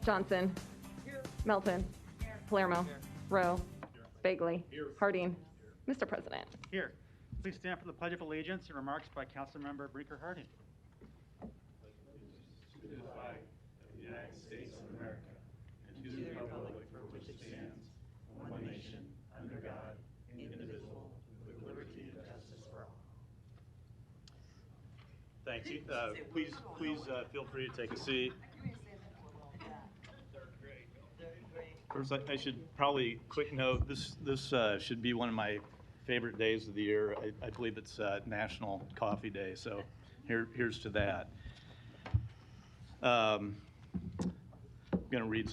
Johnson. Melton. Palermo. Rowe. Bagley. Harding. Mr. President. Here. Please stand for the Pledge of Allegiance and remarks by Councilmember Brinker Harding. To the flag of the United States of America and to the republic for which it stands, one nation, under God, indivisible, with liberty and justice for all. Thanks. Please feel free to take a seat. First, I should probably quick note, this should be one of my favorite days of the year. I believe it's National Coffee Day, so here's to that. I'm going to read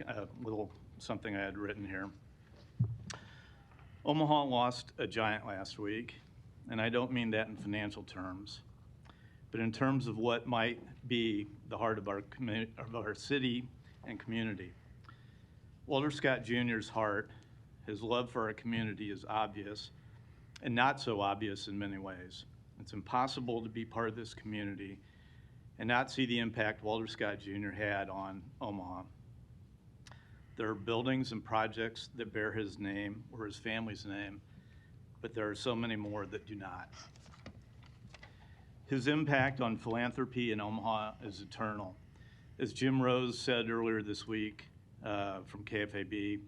a little something I had written here. Omaha lost a giant last week, and I don't mean that in financial terms, but in terms of what might be the heart of our city and community. Walter Scott Jr.'s heart, his love for our community is obvious, and not so obvious in many ways. It's impossible to be part of this community and not see the impact Walter Scott Jr. had on Omaha. There are buildings and projects that bear his name or his family's name, but there are so many more that do not. His impact on philanthropy in Omaha is eternal. As Jim Rose said earlier this week from KFAB,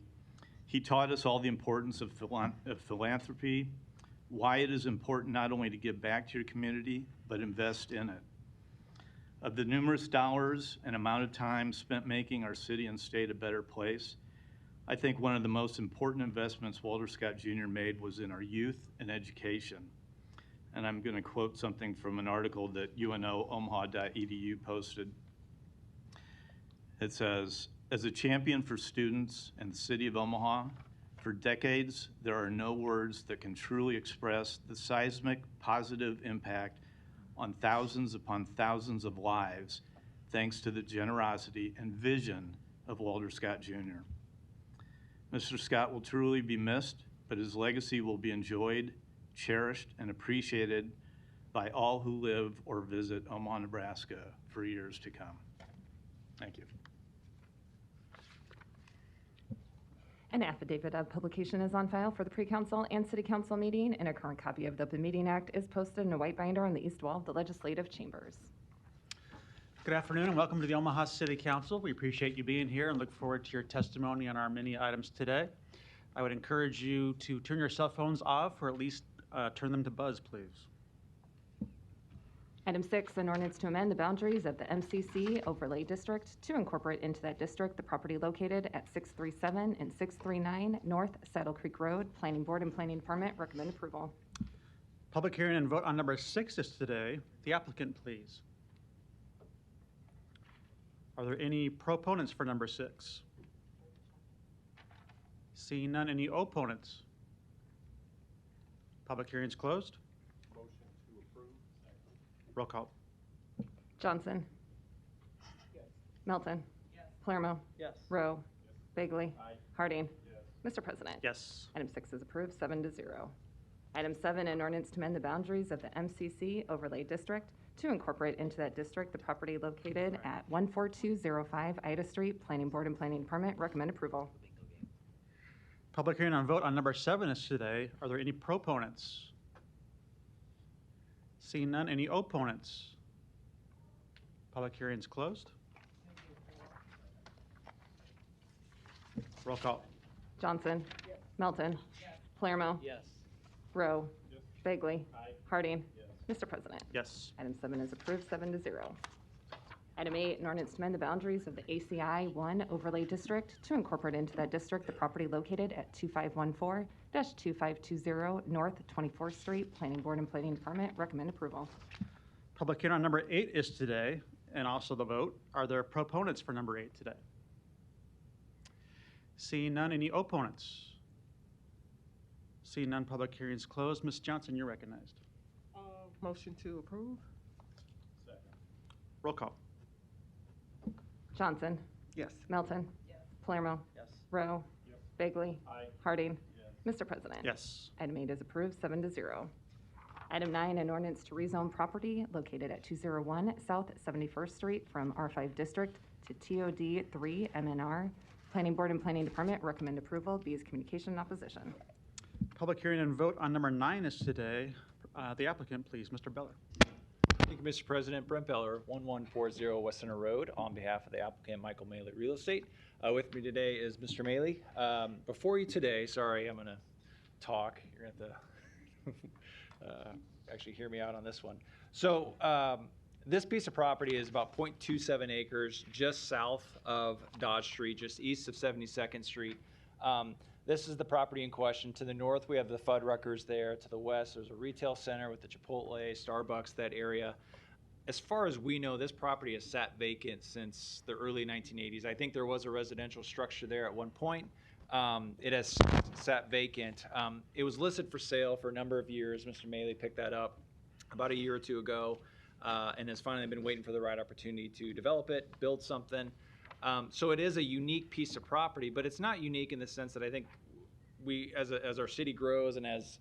he taught us all the importance of philanthropy, why it is important not only to give back to your community, but invest in it. Of the numerous dollars and amount of time spent making our city and state a better place, I think one of the most important investments Walter Scott Jr. made was in our youth and education. And I'm going to quote something from an article that UNO-Omaha.edu posted. It says, "As a champion for students and the city of Omaha, for decades, there are no words that can truly express the seismic positive impact on thousands upon thousands of lives, thanks to the generosity and vision of Walter Scott Jr. Mr. Scott will truly be missed, but his legacy will be enjoyed, cherished, and appreciated by all who live or visit Omaha, Nebraska for years to come." Thank you. An affidavit of publication is on file for the pre-council and city council meeting, and a current copy of the Open Meeting Act is posted in a white binder on the east wall of the legislative chambers. Good afternoon and welcome to the Omaha City Council. We appreciate you being here and look forward to your testimony on our many items today. I would encourage you to turn your cell phones off or at least turn them to buzz, please. Item 6, an ordinance to amend the boundaries of the MCC overlay district to incorporate into that district the property located at 637 and 639 North Saddle Creek Road. Planning Board and Planning Department recommend approval. Public hearing and vote on number 6 is today. The applicant, please. Are there any proponents for number 6? Seeing none, any opponents? Public hearing is closed. Roll call. Johnson. Yes. Melton. Yes. Palermo. Yes. Rowe. Bagley. Aye. Harding. Yes. Mr. President. Yes. Item 6 is approved, 7-0. Item 7, an ordinance to amend the boundaries of the MCC overlay district to incorporate into that district the property located at 14205 Ida Street. Planning Board and Planning Department recommend approval. Public hearing and vote on number 7 is today. Are there any proponents? Seeing none, any opponents? Public hearing is closed. Roll call. Johnson. Yes. Melton. Yes. Palermo. Yes. Rowe. Yes. Bagley. Aye. Harding. Yes. Mr. President. Yes. Item 7 is approved, 7-0. Item 8, an ordinance to amend the boundaries of the ACI 1 overlay district to incorporate into that district the property located at 2514-2520 North 24th Street. Planning Board and Planning Department recommend approval. Public hearing on number 8 is today, and also the vote. Are there proponents for number 8 today? Seeing none, any opponents? Seeing none, public hearing is closed. Ms. Johnson, you're recognized. Motion to approve? Second. Roll call. Johnson. Yes. Melton. Yes. Palermo. Yes. Rowe. Yes. Bagley. Aye. Harding. Yes. Mr. President. Yes. Item 8 is approved, 7-0. Item 9, an ordinance to rezone property located at 201 South 71st Street from R5 District to TOD 3 MNR. Planning Board and Planning Department recommend approval. B is communication and opposition. Public hearing and vote on number 9 is today. The applicant, please, Mr. Beller. Thank you, Mr. President. Brent Beller, 1140 West Center Road, on behalf of the applicant Michael Maley Real Estate. With me today is Mr. Maley. Before you today, sorry, I'm going to talk. You're going to have to actually hear me out on this one. So this piece of property is about 0.27 acres just south of Dodge Street, just east of 72nd Street. This is the property in question. To the north, we have the Fuddruckers there. To the west, there's a retail center with the Chipotle, Starbucks, that area. As far as we know, this property has sat vacant since the early 1980s. I think there was a residential structure there at one point. It has sat vacant. It was listed for sale for a number of years. Mr. Maley picked that up about a year or two ago and has finally been waiting for the right opportunity to develop it, build something. So it is a unique piece of property, but it's not unique in the sense that I think we, as our city grows and as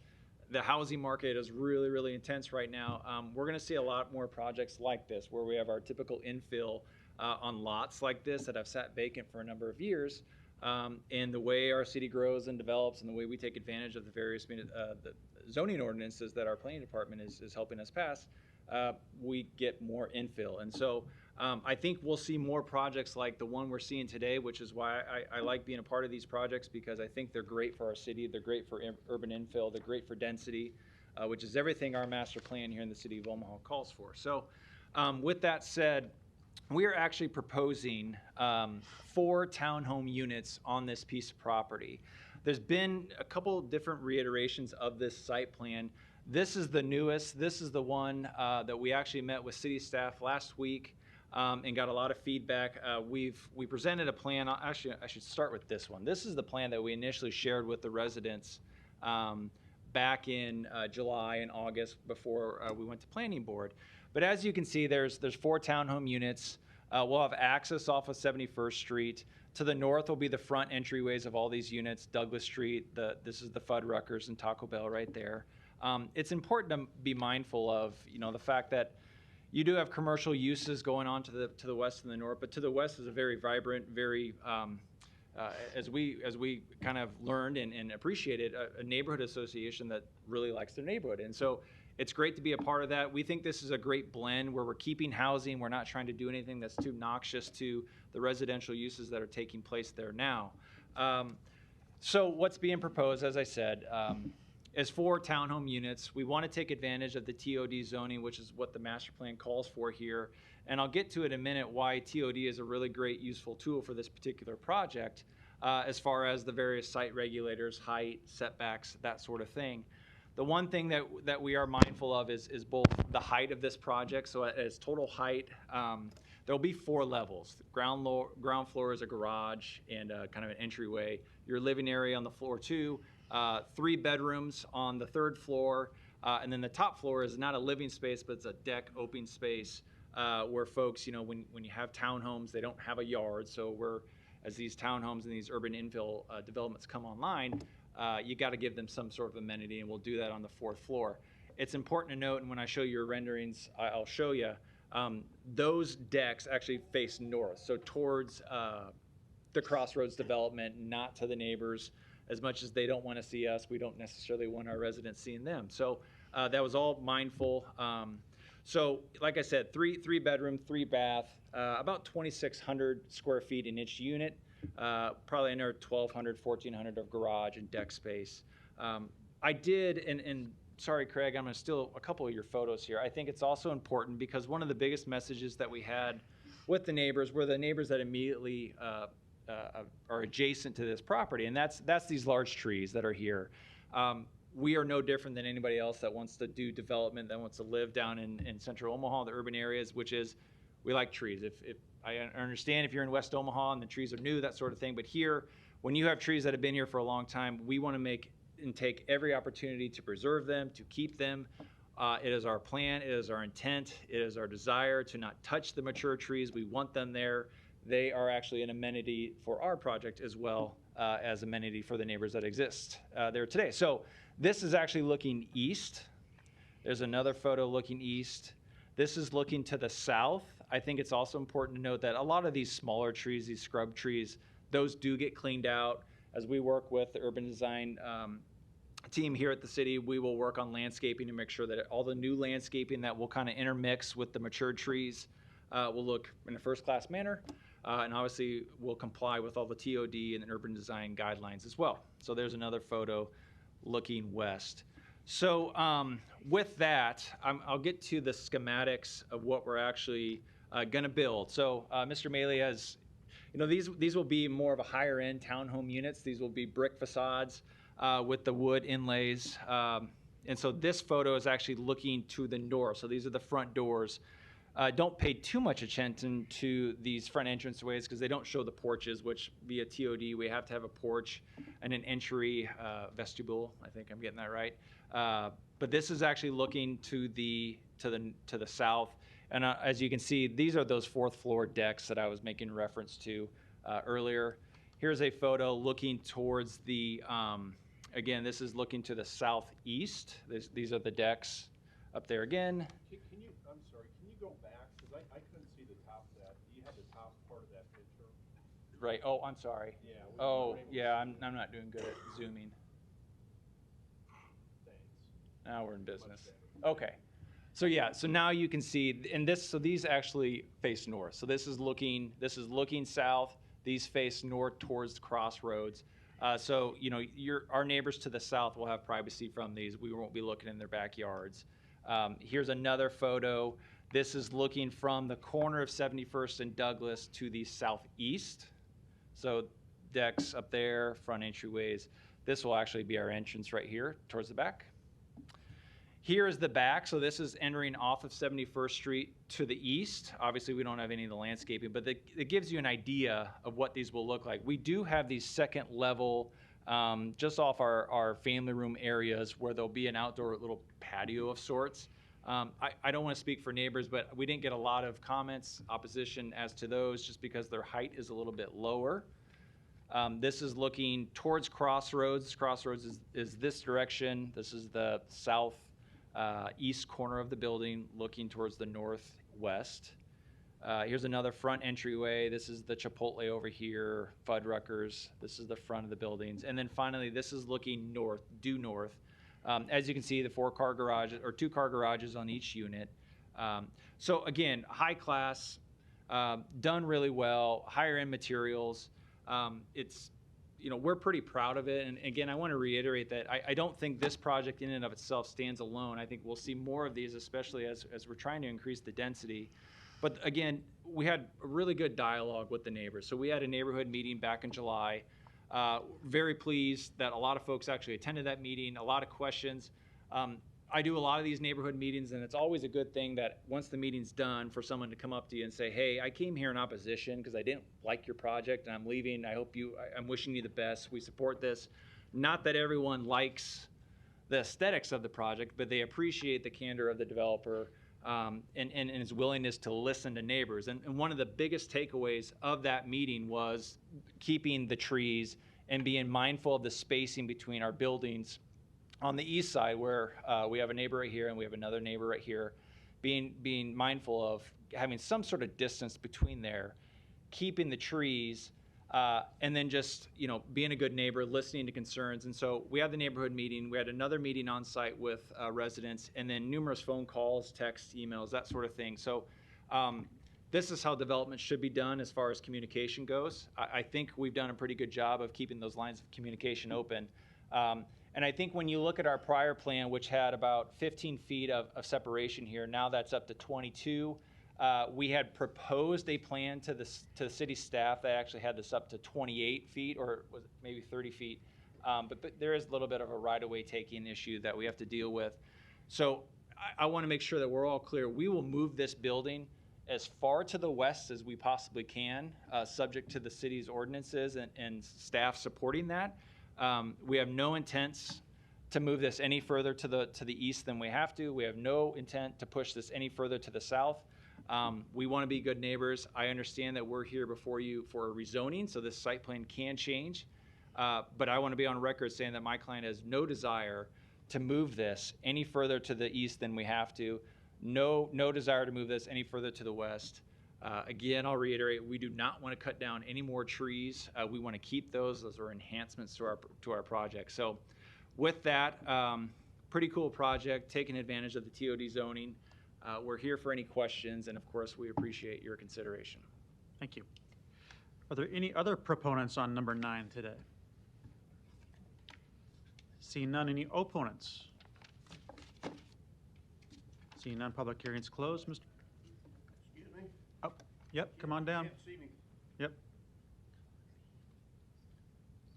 the housing market is really, really intense right now, we're going to see a lot more projects like this, where we have our typical infill on lots like this that have sat vacant for a number of years. And the way our city grows and develops and the way we take advantage of the various the zoning ordinances that our planning department is helping us pass, we get more infill. And so I think we'll see more projects like the one we're seeing today, which is why I like being a part of these projects, because I think they're great for our city. They're great for urban infill. They're great for density, which is everything our master plan here in the city of Omaha calls for. So with that said, we are actually proposing 4 townhome units on this piece of property. There's been a couple different reiterations of this site plan. This is the newest. This is the one that we actually met with city staff last week and got a lot of feedback. We presented a plan. Actually, I should start with this one. This is the plan that we initially shared with the residents back in July and August before we went to planning board. But as you can see, there's 4 townhome units. We'll have access off of 71st Street. To the north will be the front entryways of all these units. Douglas Street, this is the Fuddruckers and Taco Bell right there. It's important to be mindful of, the fact that you do have commercial uses going on to the west and the north, but to the west is a very vibrant, very as we kind of learned and appreciated, a neighborhood association that really likes their neighborhood. And so it's great to be a part of that. We think this is a great blend where we're keeping housing. We're not trying to do anything that's too noxious to the residential uses that are taking place there now. So what's being proposed, as I said, is 4 townhome units. We want to take advantage of the TOD zoning, which is what the master plan calls for here. And I'll get to it in a minute why TOD is a really great, useful tool for this particular project as far as the various site regulators, height, setbacks, that sort of thing. The one thing that we are mindful of is both the height of this project. So as total height, there'll be 4 levels. The ground floor is a garage and kind of an entryway. Your living area on the floor 2, 3 bedrooms on the 3rd floor, and then the top floor is not a living space, but it's a deck open space where folks, when you have townhomes, they don't have a yard. So as these townhomes and these urban infill developments come online, you got to give them some sort of amenity, and we'll do that on the 4th floor. It's important to note, and when I show you your renderings, I'll show you, those decks actually face north, so towards the Crossroads development, not to the neighbors. As much as they don't want to see us, we don't necessarily want our residents seeing them. So that was all mindful. So like I said, 3 bedroom, 3 bath, about 2,600 square feet in each unit. Probably under 1,200, 1,400 of garage and deck space. I did, and sorry, Craig, I'm going to steal a couple of your photos here. I think it's also important because one of the biggest messages that we had with the neighbors were the neighbors that immediately are adjacent to this property, and that's these large trees that are here. We are no different than anybody else that wants to do development, that wants to live down in central Omaha, the urban areas, which is we like trees. If I understand if you're in West Omaha and the trees are new, that sort of thing, but here, when you have trees that have been here for a long time, we want to make and take every opportunity to preserve them, to keep them. It is our plan, it is our intent, it is our desire to not touch the mature trees. We want them there. They are actually an amenity for our project as well as amenity for the neighbors that exist there today. So this is actually looking east. There's another photo looking east. This is looking to the south. I think it's also important to note that a lot of these smaller trees, these scrub trees, those do get cleaned out. As we work with the urban design team here at the city, we will work on landscaping to make sure that all the new landscaping that will kind of intermix with the mature trees will look in a first-class manner, and obviously will comply with all the TOD and urban design guidelines as well. So there's another photo looking west. So with that, I'll get to the schematics of what we're actually going to build. So Mr. Maley has, these will be more of a higher end townhome units. These will be brick facades with the wood inlays. And so this photo is actually looking to the north. So these are the front doors. Don't pay too much attention to these front entranceways because they don't show the porches, which via TOD we have to have a porch and an entry vestibule. I think I'm getting that right. But this is actually looking to the south. And as you can see, these are those fourth floor decks that I was making reference to earlier. Here's a photo looking towards the, again, this is looking to the southeast. These are the decks up there again. I'm sorry, can you go back? Because I couldn't see the top of that. Do you have the top part of that picture? Right, oh, I'm sorry. Yeah. Oh, yeah, I'm not doing good at zooming. Thanks. Now we're in business. Okay. So yeah, so now you can see, and so these actually face north. So this is looking south. These face north towards the crossroads. So our neighbors to the south will have privacy from these. We won't be looking in their backyards. Here's another photo. This is looking from the corner of 71st and Douglas to the southeast. So decks up there, front entryways. This will actually be our entrance right here towards the back. Here is the back. So this is entering off of 71st Street to the east. Obviously, we don't have any of the landscaping, but it gives you an idea of what these will look like. We do have these second level just off our family room areas where there'll be an outdoor little patio of sorts. I don't want to speak for neighbors, but we didn't get a lot of comments, opposition as to those just because their height is a little bit lower. This is looking towards Crossroads. Crossroads is this direction. This is the south east corner of the building looking towards the northwest. Here's another front entryway. This is the Chipotle over here, Fuddruckers. This is the front of the buildings. And then finally, this is looking north, due north. As you can see, the 4-car garages or 2-car garages on each unit. So again, high class, done really well, higher end materials. We're pretty proud of it. And again, I want to reiterate that I don't think this project in and of itself stands alone. I think we'll see more of these, especially as we're trying to increase the density. But again, we had a really good dialogue with the neighbors. So we had a neighborhood meeting back in July. Very pleased that a lot of folks actually attended that meeting, a lot of questions. I do a lot of these neighborhood meetings, and it's always a good thing that once the meeting's done for someone to come up to you and say, hey, I came here in opposition because I didn't like your project and I'm leaving. I'm wishing you the best. We support this. Not that everyone likes the aesthetics of the project, but they appreciate the candor of the developer and his willingness to listen to neighbors. And one of the biggest takeaways of that meeting was keeping the trees and being mindful of the spacing between our buildings. On the east side, where we have a neighbor right here and we have another neighbor right here, being mindful of having some sort of distance between there, keeping the trees, and then just being a good neighbor, listening to concerns. And so we had the neighborhood meeting. We had another meeting on site with residents, and then numerous phone calls, texts, emails, that sort of thing. So this is how development should be done as far as communication goes. I think we've done a pretty good job of keeping those lines of communication open. And I think when you look at our prior plan, which had about 15 feet of separation here, now that's up to 22. We had proposed a plan to the city staff that actually had this up to 28 feet, or was it maybe 30 feet. But there is a little bit of a right-of-way taking issue that we have to deal with. So I want to make sure that we're all clear. We will move this building as far to the west as we possibly can, subject to the city's ordinances and staff supporting that. We have no intents to move this any further to the east than we have to. We have no intent to push this any further to the south. We want to be good neighbors. I understand that we're here before you for a rezoning, so this site plan can change. But I want to be on record saying that my client has no desire to move this any further to the east than we have to. No desire to move this any further to the west. Again, I'll reiterate, we do not want to cut down any more trees. We want to keep those. Those are enhancements to our project. So with that, pretty cool project, taking advantage of the TOD zoning. We're here for any questions, and of course, we appreciate your consideration. Thank you. Are there any other proponents on number 9 today? Seeing none, any opponents? Seeing none, public hearing's closed. Mr. Excuse me? Oh, yep, come on down. You can't see me. Yep.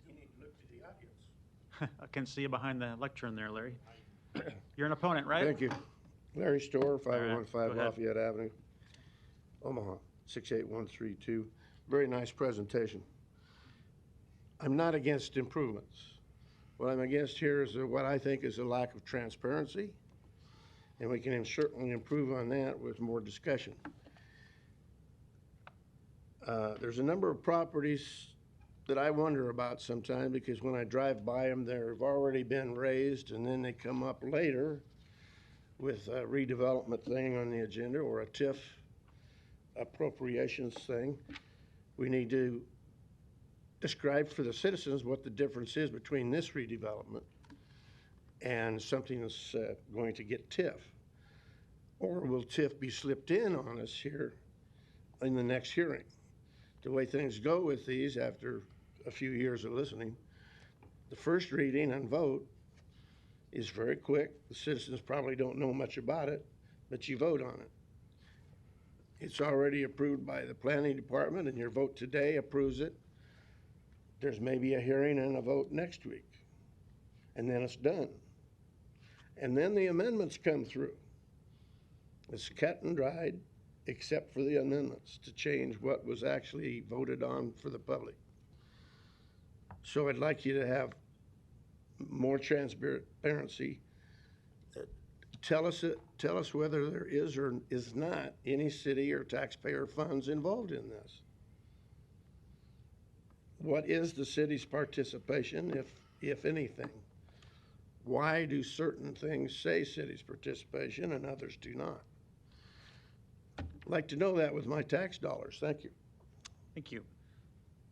You need to look to the audience. I can see you behind the lectern there, Larry. You're an opponent, right? Thank you. Larry Storr, right, go 515 ahead. Lafayette Avenue, Omaha, 68132. Very nice presentation. I'm not against improvements. What I'm against here is what I think is a lack of transparency, and we can certainly improve on that with more discussion. There's a number of properties that I wonder about sometimes, because when I drive by them, they've already been raised, and then they come up later with a redevelopment thing on the agenda or a TIF appropriations thing. We need to describe for the citizens what the difference is between this redevelopment and something that's going to get TIF. Or will TIF be slipped in on us here in the next hearing? The way things go with these after a few years of listening, the first reading and vote is very quick. The citizens probably don't know much about it, but you vote on it. It's already approved by the planning department, and your vote today approves it. There's maybe a hearing and a vote next week, and then it's done. And then the amendments come through. It's cut and dried, except for the amendments to change what was actually voted on for the public. So I'd like you to have more transparency. Tell us whether there is or is not any city or taxpayer funds involved in this. What is the city's participation, if anything? Why do certain things say city's participation and others do not? I'd like to know that with my tax dollars. Thank you. Thank you.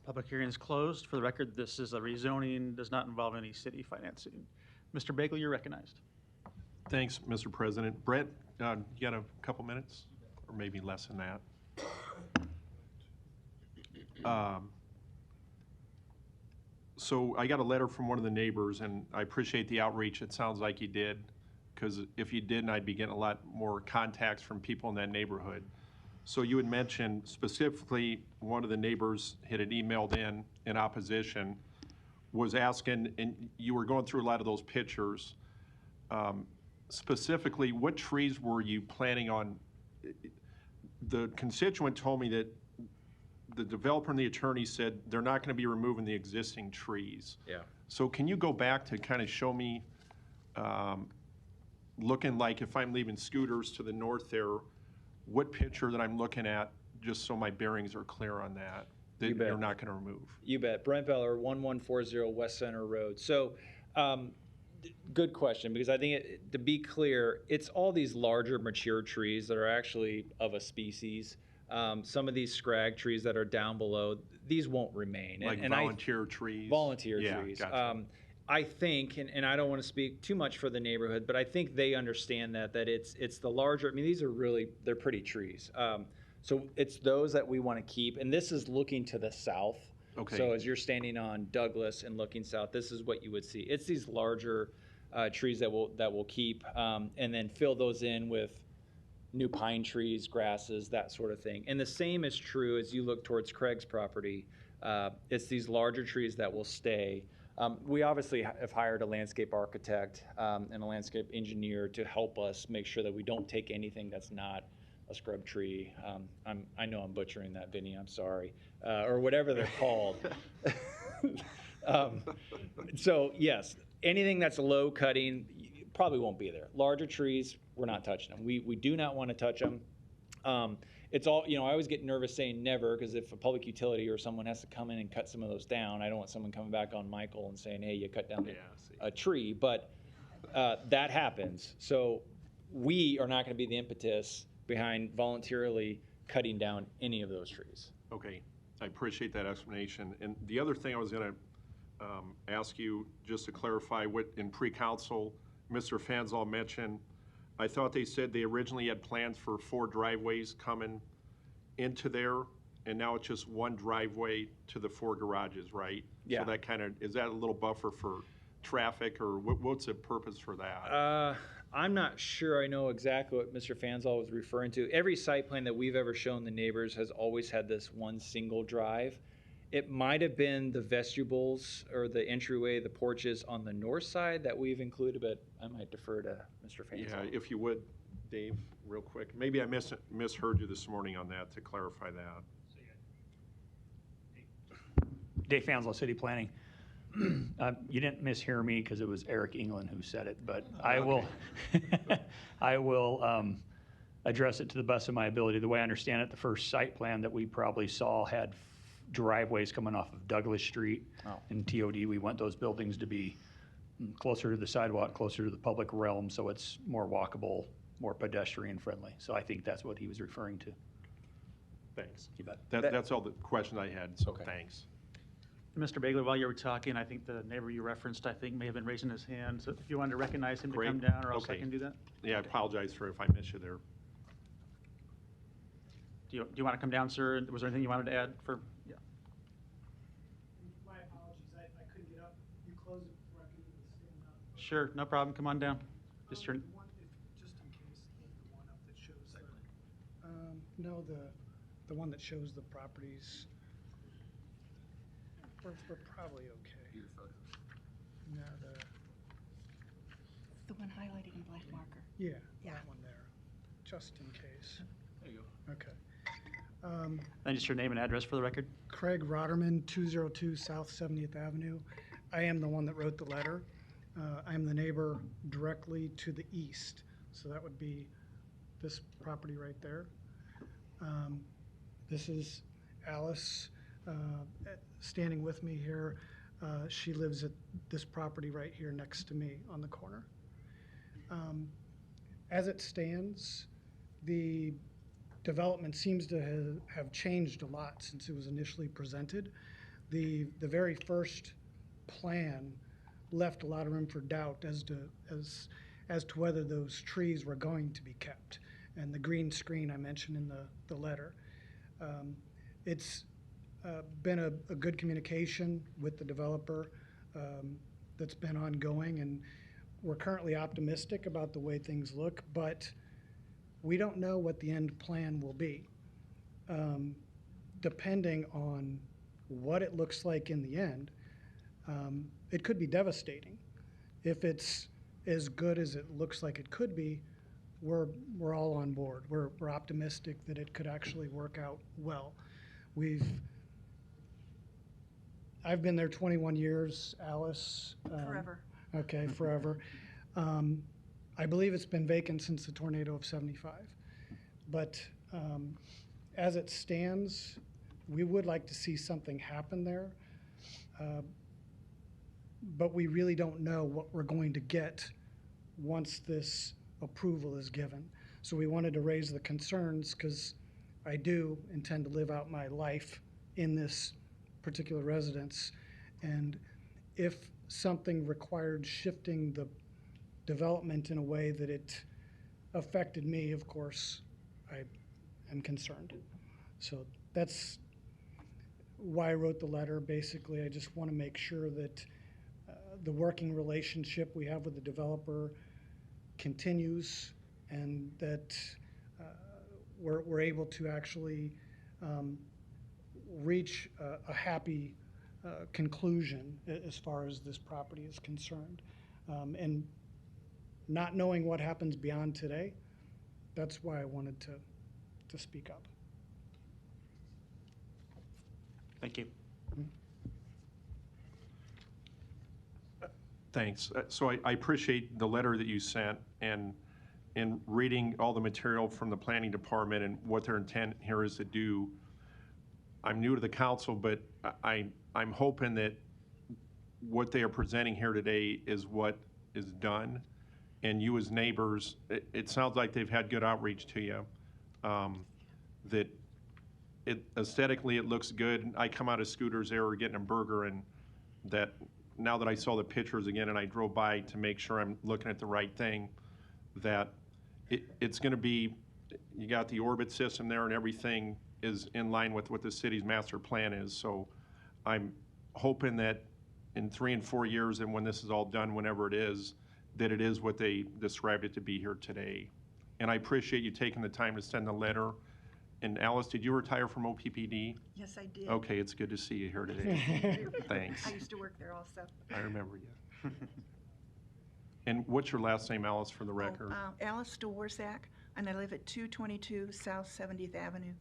Public hearing is closed. For the record, this is a rezoning, does not involve any city financing. Mr. Bagley, you're recognized. Thanks, Mr. President. Brett, you got a couple minutes, or maybe less than that? So I got a letter from one of the neighbors, and I appreciate the outreach. It sounds like you did, because if you didn't, I'd be getting a lot more contacts from people in that neighborhood. So you had mentioned specifically one of the neighbors had emailed in opposition, was asking, and you were going through a lot of those pictures. Specifically, what trees were you planning on? The constituent told me that the developer and the attorney said they're not going to be removing the existing trees. Yeah. So can you go back to kind of show me, looking like if I'm leaving Scooters to the north there, what picture that I'm looking at, just so my bearings are clear on that, that You bet. you're not going to remove? You bet. Brent Beller, 1140 West Center Road. So, good question, because I think, to be clear, it's all these larger mature trees that are actually of a species. Some of these scrag trees that are down below, these won't remain. Like volunteer trees? Volunteer Yeah, trees. gotcha. I think, and I don't want to speak too much for the neighborhood, but I think they understand that it's the larger, I mean, these are really, they're pretty trees. So it's those that we want to keep, and this is looking to the south. Okay. So as you're standing on Douglas and looking south, this is what you would see. It's these larger trees that we'll keep, and then fill those in with new pine trees, grasses, that sort of thing. And the same is true as you look towards Craig's property. It's these larger trees that will stay. We obviously have hired a landscape architect and a landscape engineer to help us make sure that we don't take anything that's not a scrub tree. I know I'm butchering that, Vinny, I'm sorry. Or whatever they're called. So yes, anything that's low cutting probably won't be there. Larger trees, we're not touching them. We do not want to touch them. It's all, I always get nervous saying never, because if a public utility or someone has to come in and cut some of those down, I don't want someone coming back on Michael and saying, hey, you cut down a tree. But That happens. So we are not going to be the impetus behind voluntarily cutting down any of those trees. Okay, I appreciate that explanation. And the other thing I was going to ask you, just to clarify what in pre-council, Mr. Fanzal mentioned, I thought they said they originally had plans for 4 driveways coming into there, and now it's just 1 driveway to the 4 garages, right? Yeah. So that kind of, is that a little buffer for traffic, or what's the purpose for that? I'm not sure I know exactly what Mr. Fanzal was referring to. Every site plan that we've ever shown the neighbors has always had this one single drive. It might have been the vestibules or the entryway, the porches on the north side that we've included, but I might defer to Mr. Fanzal. Yeah, if you would, Dave, real quick. Maybe I misheard you this morning on that, to clarify that. Dave Fanzal, City Planning. You didn't mishear me because it was Eric England who said it, but I will, I will address it to the best of my ability. The way I understand it, the first site plan that we probably saw had driveways coming off of Douglas Street. Oh. In TOD, we want those buildings to be closer to the sidewalk, closer to the public realm, so it's more walkable, more pedestrian friendly. So I think that's what he was referring to. Thanks. You bet. That's all the question I had, so Okay. thanks. Mr. Bagley, while you were talking, I think the neighbor you referenced, I think, may have been raising his hand. So if you wanted to recognize him to Great. come down, or else I Okay. can do that. Yeah, I apologize for if I missed you there. Do you want to come down, sir? Was there anything you wanted to add for? Yeah. My apologies, I couldn't get up. You closed it before I could even stand up. Sure, no problem. Come on down. Just turn. The one, just in case, the one up that shows the, no, the one that shows the properties. We're probably okay. No, The one highlighting in black marker. yeah, Yeah. that one there, just in case. There you go. Okay. And just your name and address for the record. Craig Rotterman, 202 South 70th Avenue. I am the one that wrote the letter. I'm the neighbor directly to the east, so that would be this property right there. This is Alice standing with me here. She lives at this property right here next to me on the corner. As it stands, the development seems to have changed a lot since it was initially presented. The very first plan left a lot of room for doubt as to whether those trees were going to be kept. And the green screen I mentioned in the letter. It's been a good communication with the developer that's been ongoing, and we're currently optimistic about the way things look, but we don't know what the end plan will be. Depending on what it looks like in the end, it could be devastating. If it's as good as it looks like it could be, we're all on board. We're optimistic that it could actually work out well. I've been there 21 years, Alice. Forever. Okay, forever. I believe it's been vacant since the tornado of '75. But as it stands, we would like to see something happen there. But we really don't know what we're going to get once this approval is given. So we wanted to raise the concerns because I do intend to live out my life in this particular residence. And if something required shifting the development in a way that it affected me, of course, I am concerned. So that's why I wrote the letter. Basically, I just want to make sure that the working relationship we have with the developer continues, and that we're able to actually reach a happy conclusion as far as this property is concerned. And not knowing what happens beyond today, that's why I wanted to speak up. Thank you. Thanks. So I appreciate the letter that you sent, and in reading all the material from the planning department and what their intent here is to do. I'm new to the council, but I'm hoping that what they are presenting here today is what is done. and you as neighbors, it sounds like they've had good outreach to you. That aesthetically, it looks good. I come out of Scooters there, getting a burger, and that now that I saw the pictures again and I drove by to make sure I'm looking at the right thing, that it's going to be, you got the orbit system there and everything is in line with what the city's master plan is. So I'm hoping that in 3 and 4 years, and when this is all done, whenever it is, that it is what they described it to be here today. And I appreciate you taking the time to send the letter. And Alice, did you retire from OPPD? Yes, I did. Okay, it's good to see you here today. Thanks. I used to work there also. I remember you. And what's your last name, Alice, for the record? Alice Dvorak, and I live at 222 South 70th Avenue.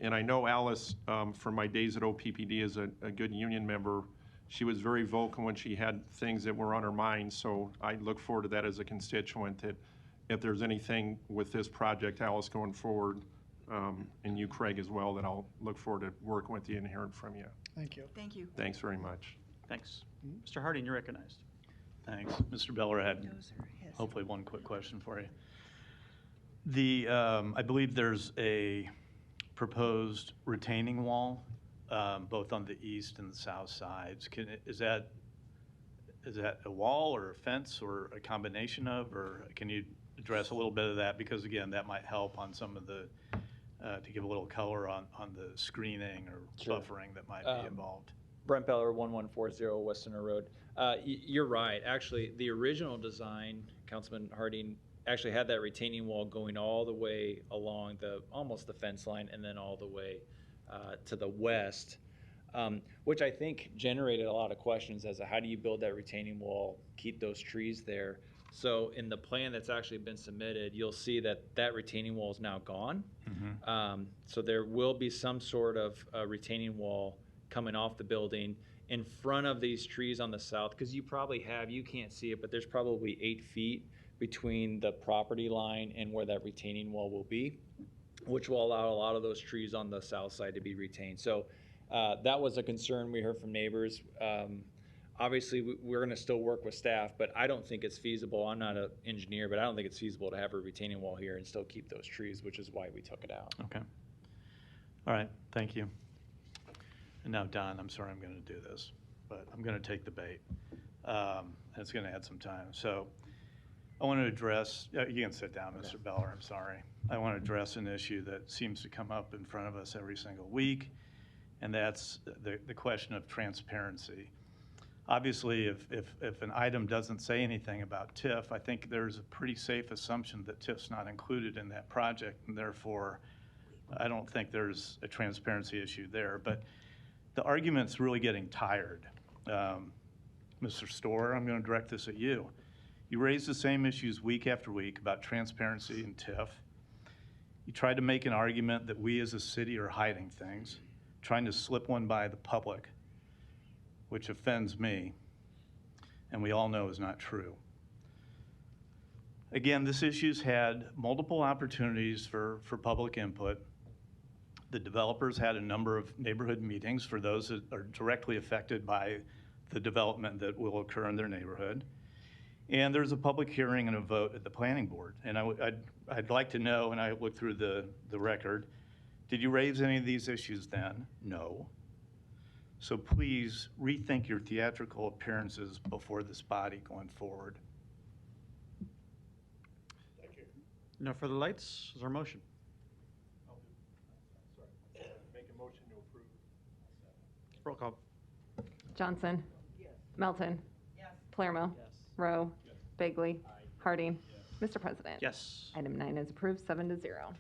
And I know Alice, from my days at OPPD, is a good union member. She was very vocal when she had things that were on her mind, so I look forward to that as a constituent, that if there's anything with this project, Alice, going forward, and you, Craig, as well, that I'll look forward to working with you and hearing from you. Thank you. Thank you. Thanks very much. Thanks. Mr. Harding, you're recognized. Thanks. Mr. Beller had Those are his. hopefully one quick question for you. I believe there's a proposed retaining wall, both on the east and the south sides. Is that a wall or a fence or a combination of, or can you address a little bit of that? Because again, that might help on some of the, to give a little color on the screening or Sure. buffering that might be involved. Brent Beller, 1140 West Center Road. You're right. Actually, the original design, Councilman Harding, actually had that retaining wall going all the way along almost the fence line and then all the way to the west, which I think generated a lot of questions as to how do you build that retaining wall, keep those trees there. So in the plan that's actually been submitted, you'll see that retaining wall is now gone. So there will be some sort of retaining wall coming off the building in front of these trees on the south, because you can't see it, but there's probably 8 feet between the property line and where that retaining wall will be, which will allow a lot of those trees on the south side to be retained. So that was a concern we heard from neighbors. Obviously, we're going to still work with staff, but I don't think it's feasible. I'm not an engineer, but I don't think it's feasible to have a retaining wall here and still keep those trees, which is why we took it out. Okay. All right, thank you. And now, Don, I'm sorry I'm going to do this, but I'm going to take the bait. It's going to add some time. So I want to address, you can sit down, Mr. Beller, I'm sorry. I want to address an issue that seems to come up in front of us every single week, and that's the question of transparency. Obviously, if an item doesn't say anything about TIF, I think there's a pretty safe assumption that TIF's not included in that project, and therefore, I don't think there's a transparency issue there. But the argument's really getting tired. Mr. Storer, I'm going to direct this at you. You raise the same issues week after week about transparency and TIF. You tried to make an argument that we as a city are hiding things, trying to slip one by the public, which offends me, and we all know is not true. Again, this issue's had multiple opportunities for public input. The developers had a number of neighborhood meetings for those that are directly affected by the development that will occur in their neighborhood. And there's a public hearing and a vote at the planning board. And I'd like to know, and I looked through the record, did you raise any of these issues then? No. So please rethink your theatrical appearances before this body going forward. Thank you. No further lights. Is there a motion? Make a motion to approve. Roll call. Johnson. Melton. Palermo. Rowe. Bagley. Harding. Mr. President. Yes. Item 9 is approved, 7-0.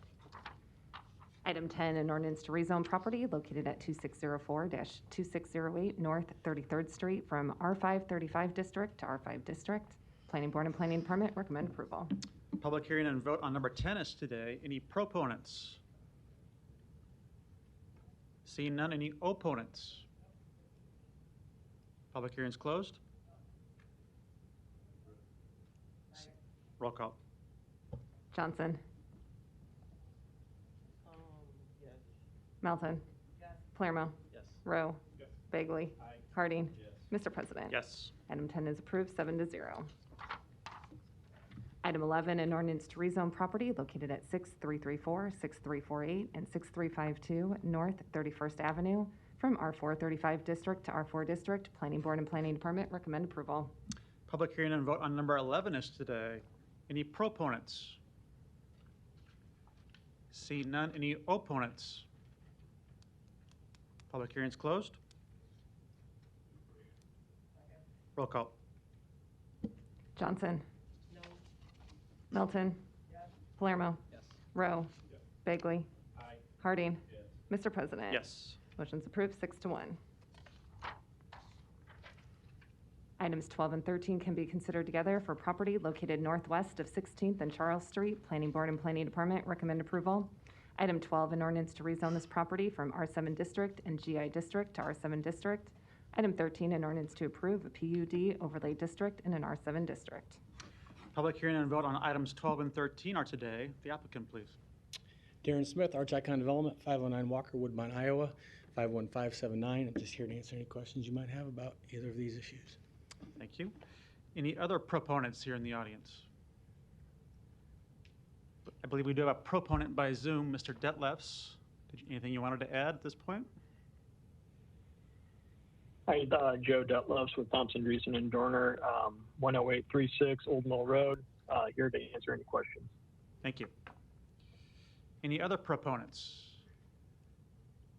Item 10, an ordinance to rezone property located at 2604-2608 North 33rd Street from R5 35 District to R5 District. Planning Board and Planning Permit recommend approval. Public hearing and vote on number 10 is today. Any proponents? Seeing none, any opponents? Public hearing's closed. Roll call. Johnson. Melton. Palermo. Rowe. Bagley. Harding. Mr. President. Yes. Item 10 is approved, 7-0. Item 11, an ordinance to rezone property located at 6334, 6348, and 6352 North 31st Avenue from R435 District to R4 District. Planning Board and Planning Department recommend approval. Public hearing and vote on number 11 is today. Any proponents? See none. Any opponents? Public hearing is closed. Roll call. Johnson. No. Melton. Yes. Palermo. Yes. Rowe. Bagley. Aye. Harding. Mr. President. Yes. Motion's approved, 6-1. Items 12 and 13 can be considered together for property located northwest of 16th and Charles Street. Planning Board and Planning Department recommend approval. Item 12, an ordinance to rezone this property from R7 District and GI District to R7 District. Item 13, an ordinance to approve a PUD overlay district in an R7 district. Public hearing and vote on items 12 and 13 are today. The applicant, please. Darren Smith, Arch Icon Development, 509 Walker, Woodbine, Iowa, 51579. I'm just here to answer any questions you might have about either of these issues. Thank you. Any other proponents here in the audience? I believe we do have a proponent by Zoom, Mr. Detlefs. Anything you wanted to add at this point? Hi, Joe Detlefs with Thompson, Dreesen, and Dorner, 10836 Old Mill Road, here to answer any questions. Thank you. Any other proponents?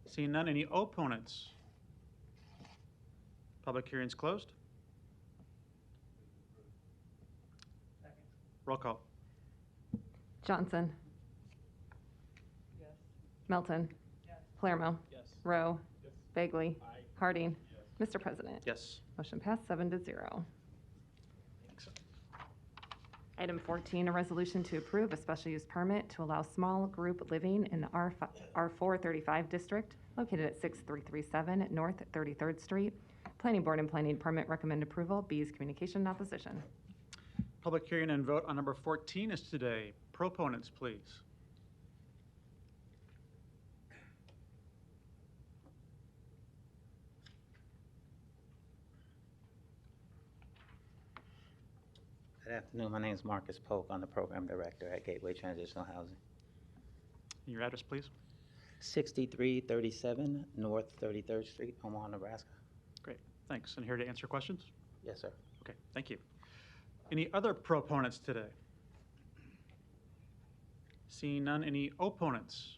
Seeing none, any opponents? Public hearing's closed. Roll call. Johnson. Yes. Melton. Yes. Palermo. Yes. Rowe. Yes. Bagley. Aye. Harding. Mr. President. Yes. Motion passed 7-0. Item 14, a resolution to approve a special use permit to allow small group living in the R435 district located at 6337 North 33rd Street. Planning Board and Planning Department recommend approval. B is communication and opposition. Public hearing and vote on number 14 is today. Proponents, please. Good afternoon. My name is Marcus Polk. I'm the Program Director at Gateway Transitional Housing. Your address, please. 6337 North 33rd Street, Omaha, Nebraska. Great. Thanks. And here to answer questions? Yes, sir. Okay. Thank you. Any other proponents today? Seeing none, any opponents?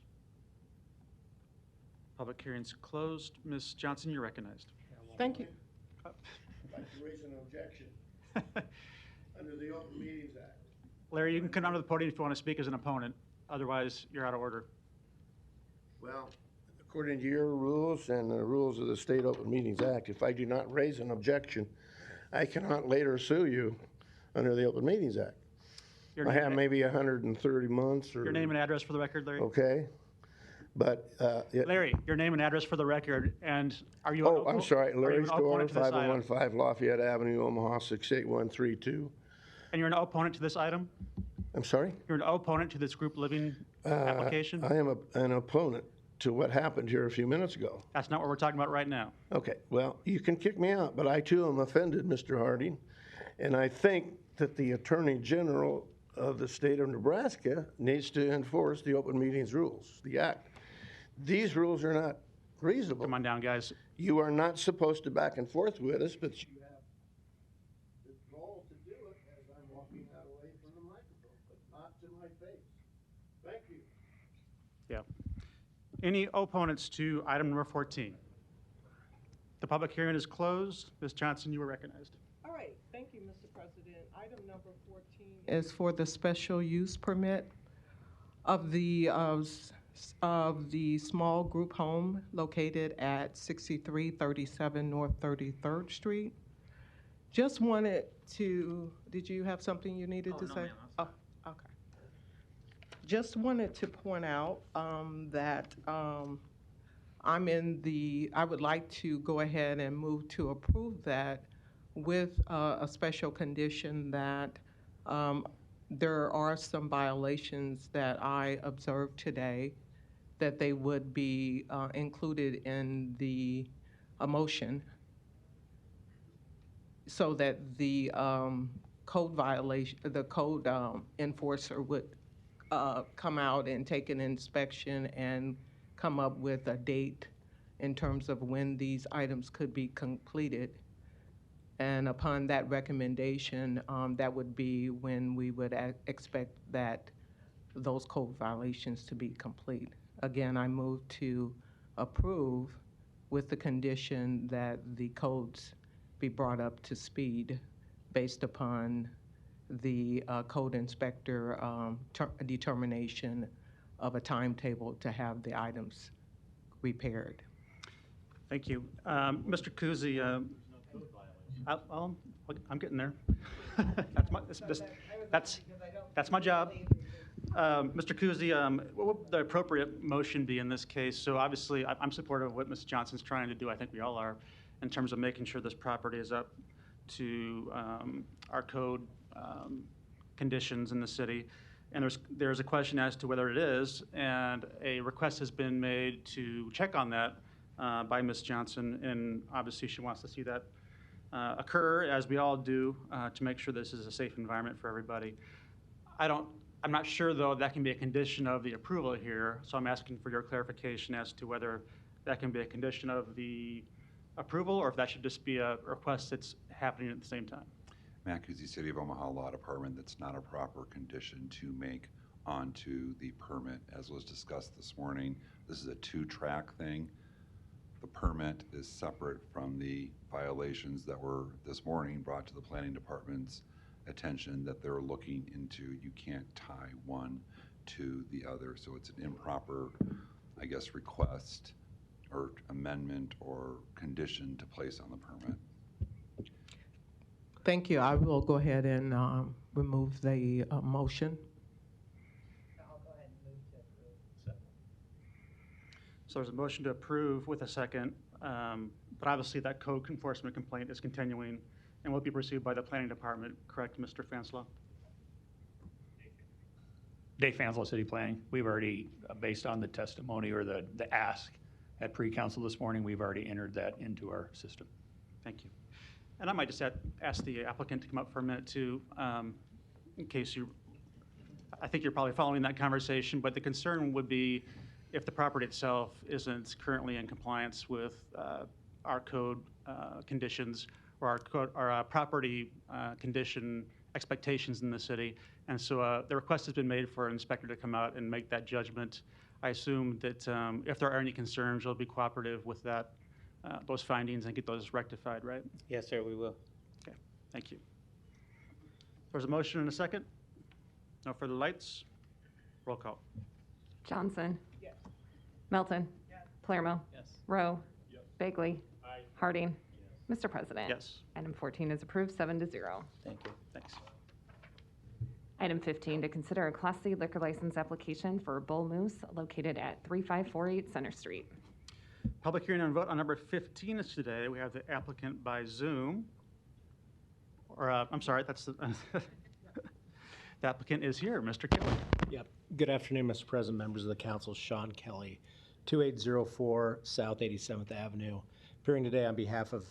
Public hearing's closed. Ms. Johnson, you're recognized. Thank you. I'd like to raise an objection under the Open Meetings Act. Larry, you can come down to the podium if you want to speak as an opponent. Otherwise, you're out of order. Well, according to your rules and the rules of the State Open Meetings Act, if I do not raise an objection, I cannot later sue you under the Open Meetings Act. I have maybe 130 months or... Your name and address for the record, Larry? Okay. But... Larry, your name and address for the record, and are you... Oh, I'm sorry. Larry Storr, opponent to this item? 5015 Lafayette Avenue, Omaha, 68132. And you're an opponent to this item? I'm sorry? You're an opponent to this group living application? I am an opponent to what happened here a few minutes ago. That's not what we're talking about right now. Okay, well, you can kick me out, but I too am offended, Mr. Harding. And I think that the Attorney General of the state of Nebraska needs to enforce the open meetings rules, the act. These rules are not reasonable. Come on down, guys. You are not supposed to back and forth with us, but you have the goal to do it as I'm walking out away from the microphone, but not to my face. Thank you. Yeah. Any opponents to item number 14? The public hearing is closed. Ms. Johnson, you were recognized. All right, thank you, Mr. President. Item number 14 is for the special use permit of the small group home located at 6337 North 33rd Street. Just wanted to, did you have something you needed to say? No, Oh, okay. Just wanted to point out that I would like to go ahead and move to approve that with a special condition that there are some violations that I observed today, that they would be included in the motion so that the code violation, the code enforcer would come out and take an inspection and come up with a date in terms of when these items could be completed. And upon that recommendation, that would be when we would expect that those code violations to be complete. Again, I move to approve with the condition that the codes be brought up to speed based upon the code inspector determination of a timetable to have the items repaired. Thank you. Mr. Kuzi, I'm getting there. That's my job. Mr. Kuzi, what would the appropriate motion be in this case? So obviously, I'm supportive of what Ms. Johnson's trying to do. I think we all are, in terms of making sure this property is up to our code conditions in the city. And there's a question as to whether it is, and a request has been made to check on that by Ms. Johnson, and obviously she wants to see that occur, as we all do, to make sure this is a safe environment for everybody. I'm not sure, though, that can be a condition of the approval here, so I'm asking for your clarification as to whether that can be a condition of the approval, or if that should just be a request that's happening at the same time. Matt Kuzi, City of Omaha Law Department, that's not a proper condition to make onto the permit. As was discussed this morning, this is a two-track thing. The permit is separate from the violations that were this morning brought to the planning department's attention that they're looking into. You can't tie one to the other, so it's an improper, I guess, request or amendment or condition to place on the permit. Thank you. I will go ahead and remove the motion. So there's a motion to approve with a second, but obviously that code enforcement complaint is continuing and will be pursued by the planning department, correct, Mr. Fanslow? Dave Fanslow, City Planning. We've already, based on the testimony or the ask at pre-council this morning, we've already entered that into our system. Thank you. And I might just ask the applicant to come up for a minute too, in case I think you're probably following that conversation, but the concern would be if the property itself isn't currently in compliance with our code conditions or our property condition expectations in the city. And so the request has been made for an inspector to come out and make that judgment. I assume that if there are any concerns, you'll be cooperative with that, those findings and get those rectified, right? Yes, sir, we will. Okay, thank you. There's a motion and a second. No further lights. Roll call. Johnson. Yes. Melton. Yes. Palermo. Yes. Rowe. Yes. Bagley. Aye. Harding. Yes. Mr. President. Yes. Item 14 is approved, 7-0. Thank you. Thanks. Item 15, to consider a Class C liquor license application for Bull Moose located at 3548 Center Street. Public hearing and vote on number 15 is today. We have the applicant by Zoom. Or, I'm sorry, that's the, the applicant is here, Mr. Kelly. Yep. Good afternoon, Mr. President, members of the council. Sean Kelly, 2804 South 87th Avenue. Appearing today on behalf of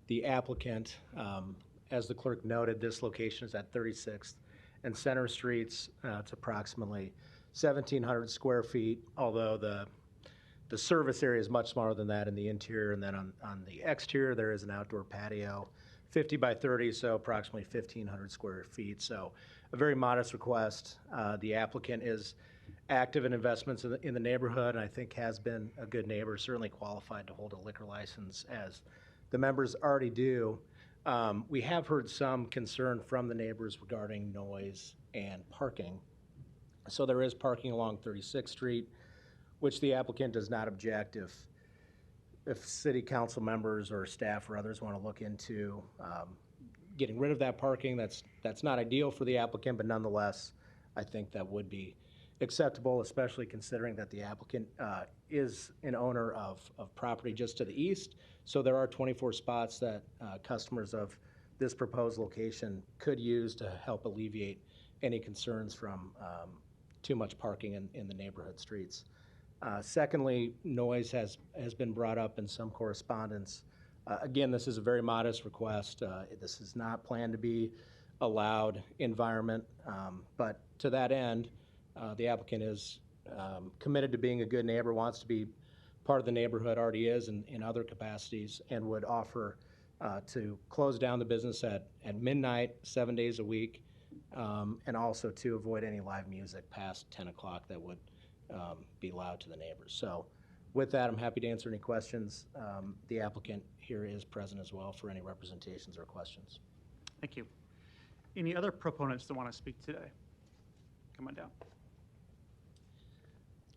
the applicant. As the clerk noted, this location is at 36th and Center Streets. It's approximately 1,700 square feet, although the service area is much smaller than that in the interior. And then on the exterior, there is an outdoor patio, 50 by 30, so approximately 1,500 square feet. So a very modest request. The applicant is active in investments in the neighborhood, and I think has been a good neighbor, certainly qualified to hold a liquor license, as the members already do. We have heard some concern from the neighbors regarding noise and parking. So there is parking along 36th Street, which the applicant does not object if city council members or staff or others want to look into getting rid of that parking. That's not ideal for the applicant, but nonetheless, I think that would be acceptable, especially considering that the applicant is an owner of property just to the east. So there are 24 spots that customers of this proposed location could use to help alleviate any concerns from too much parking in the neighborhood streets. Secondly, noise has been brought up in some correspondence. Again, this is a very modest request. This is not planned to be allowed environment. But to that end, the applicant is committed to being a good neighbor, wants to be part of the neighborhood, already is in other capacities, and would offer to close down the business at midnight, 7 days a week, and also to avoid any live music past 10 o'clock that would be loud to the neighbors. So with that, I'm happy to answer any questions. The applicant here is present as well for any representations or questions. Thank you. Any other proponents that want to speak today? Come on down.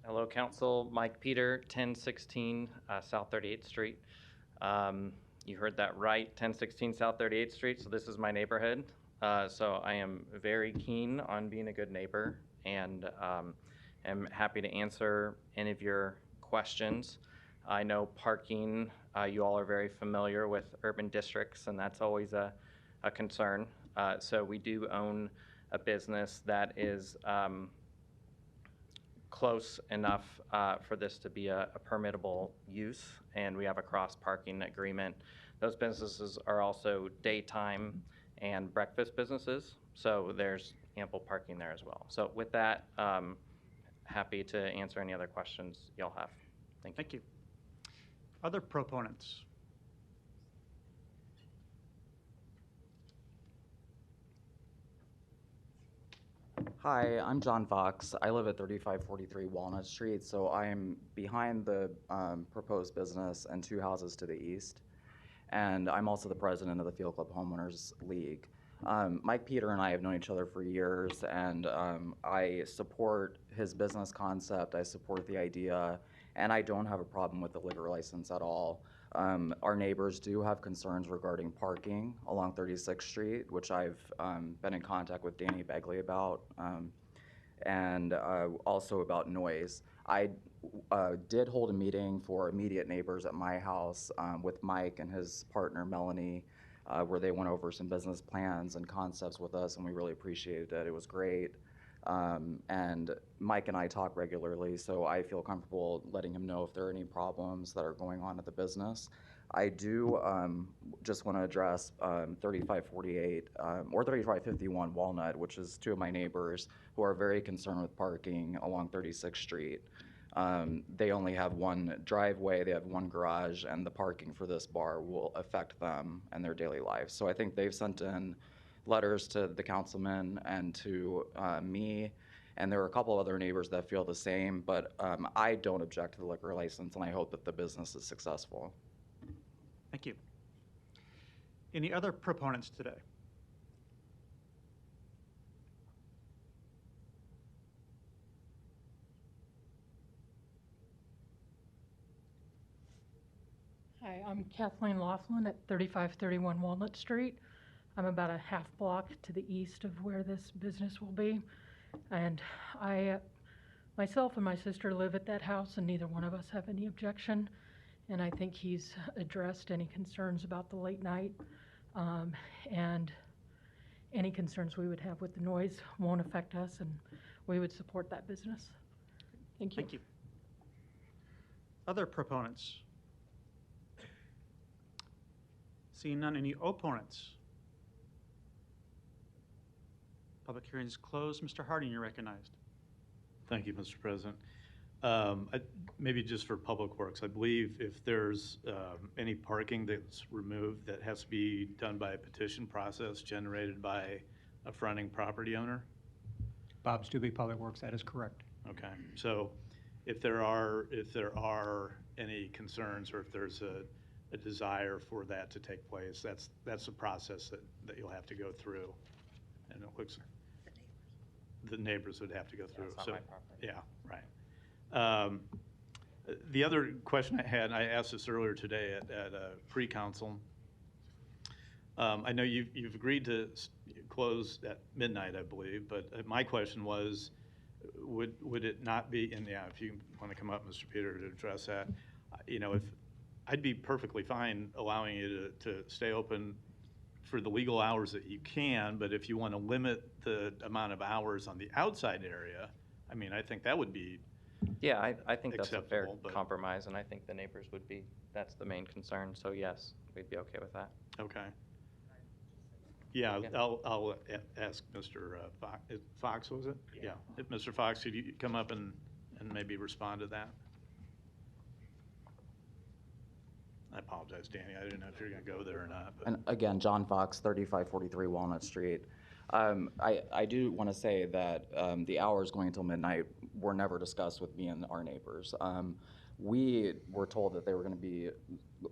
Hello, Council. Mike Peter, 1016 South 38th Street. You heard that right, 1016 South 38th Street. So this is my neighborhood. So I am very keen on being a good neighbor, and am happy to answer any of your questions. I know parking, you all are very familiar with urban districts, and that's always a concern. So we do own a business that is close enough for this to be a permittable use, and we have a cross parking agreement. Those businesses are also daytime and breakfast businesses, so there's ample parking there as well. So with that, happy to answer any other questions y'all have. Thank you. Other proponents? Hi, I'm John Fox. I live at 3543 Walnut Street, so I am behind the proposed business and 2 houses to the east. And I'm also the president of the Field Club Homeowners League. Mike Peter and I have known each other for years, and I support his business concept. I support the idea, and I don't have a problem with the liquor license at all. Our neighbors do have concerns regarding parking along 36th Street, which I've been in contact with Danny Begley about, and also about noise. I did hold a meeting for immediate neighbors at my house with Mike and his partner Melanie, where they went over some business plans and concepts with us, and we really appreciated it. It was great. And Mike and I talk regularly, so I feel comfortable letting him know if there are any problems that are going on at the business. I do just want to address 3548 or 3551 Walnut, which is 2 of my neighbors who are very concerned with parking along 36th Street. They only have 1 driveway, they have 1 garage, and the parking for this bar will affect them and their daily life. So I think they've sent in letters to the councilman and to me, and there are a couple other neighbors that feel the same, but I don't object to the liquor license, and I hope that the business is successful. Thank you. Any other proponents today? Hi, I'm Kathleen Laughlin at 3531 Walnut Street. I'm about a half block to the east of where this business will be. And I, myself and my sister live at that house, and neither one of us have any objection. And I think he's addressed any concerns about the late night. And any concerns we would have with the noise won't affect us, and we would support that business. Thank you. Thank you. Other proponents? Seeing none, any opponents? Public hearing is closed. Mr. Harding, you're recognized. Thank you, Mr. President. Maybe just for Public Works, I believe if there's any parking that's removed, that has to be done by a petition process generated by a fronting property owner? Bob Stubbe, Public Works, that is correct. Okay, so if there are any concerns, or if there's a desire for that to take place, that's a process that you'll have to go through. And it looks, the neighbors would have to go through. It's not my property. Yeah, right. The other question I had, I asked this earlier today at a pre-council. I know you've agreed to close at midnight, I believe, but my question was, would it not be, and yeah, if you want to come up, Mr. Peter, to address that, you know, if I'd be perfectly fine allowing you to stay open for the legal hours that you can, but if you want to limit the amount of hours on the outside area, I mean, I think that would be Yeah, I think that's a fair acceptable, but- compromise, and I think the neighbors would be, that's the main concern. So yes, we'd be okay with that. Okay. Yeah, Yeah. I'll ask Mr. Fox, was it? Yeah. If Mr. Fox, could you come up and maybe respond to that? I apologize, Danny. I didn't know if you were going to go there or not. But. And again, John Fox, 3543 Walnut Street. I do want to say that the hours going until midnight were never discussed with me and our neighbors. We were told that they were going to be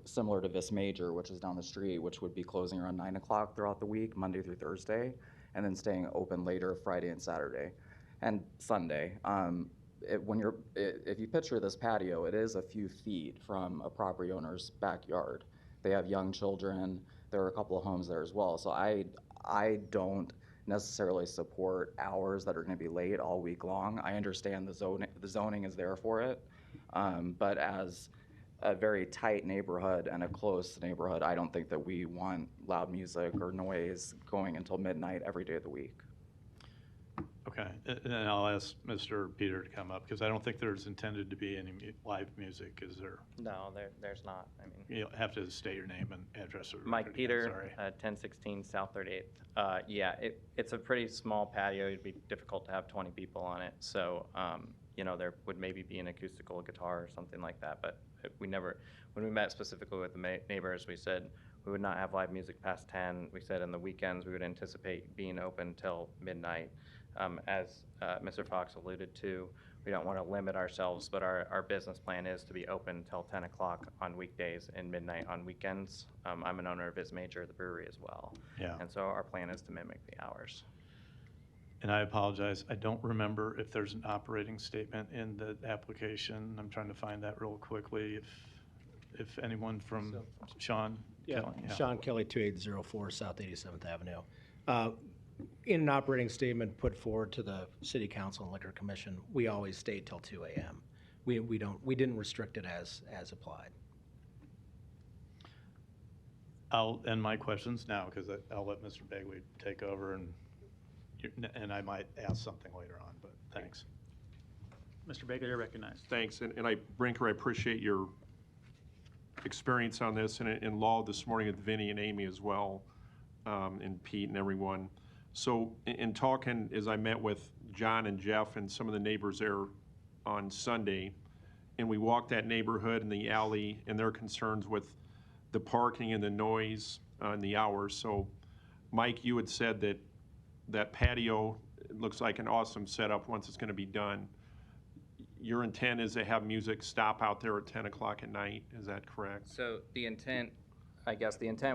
similar to Vis Major, which is down the street, which would be closing around 9 o'clock throughout the week, Monday through Thursday, and then staying open later Friday and Saturday and Sunday. If you picture this patio, it is a few feet from a property owner's backyard. They have young children. There are a couple of homes there as well. So I don't necessarily support hours that are going to be late all week long. I understand the zoning is there for it, but as a very tight neighborhood and a close neighborhood, I don't think that we want loud music or noise going until midnight every day of the week. Okay, and then I'll ask Mr. Peter to come up, because I don't think there's intended to be any live music, is there? No, there's not. I mean, You'll have to state your name and address. For the Mike record Peter, again, sorry. 1016 South 38th. Yeah, it's a pretty small patio. It'd be difficult to have 20 people on it. So, there would maybe be an acoustical guitar or something like that. But we never, when we met specifically with the neighbors, we said we would not have live music past 10. We said on the weekends we would anticipate being open till midnight. As Mr. Fox alluded to, we don't want to limit ourselves, but our business plan is to be open till 10 o'clock on weekdays and midnight on weekends. I'm an owner of Vis Major, the brewery, as well. Yeah. And so our plan is to mimic the hours. And I apologize, I don't remember if there's an operating statement in the application. I'm trying to find that real quickly. If anyone from Sean? Yeah, Kelly? Yeah. Sean Kelly, 2804 South 87th Avenue. In an operating statement put forward to the City Council and Liquor Commission, we always state till 2 a.m. We didn't restrict it as applied. I'll end my questions now, because I'll let Mr. Bagley take over, and I might ask something later on, but thanks. Mr. Baker, you're recognized. Thanks, and Brinker, I appreciate your experience on this, and in law this morning with Vinny and Amy as well, and Pete and everyone. So in talking, as I met with John and Jeff and some of the neighbors there on Sunday, and we walked that neighborhood and the alley and their concerns with the parking and the noise and the hours. So Mike, you had said that that patio looks like an awesome setup once it's going to be done. Your intent is to have music stop out there at 10 o'clock at night, is that correct? So the intent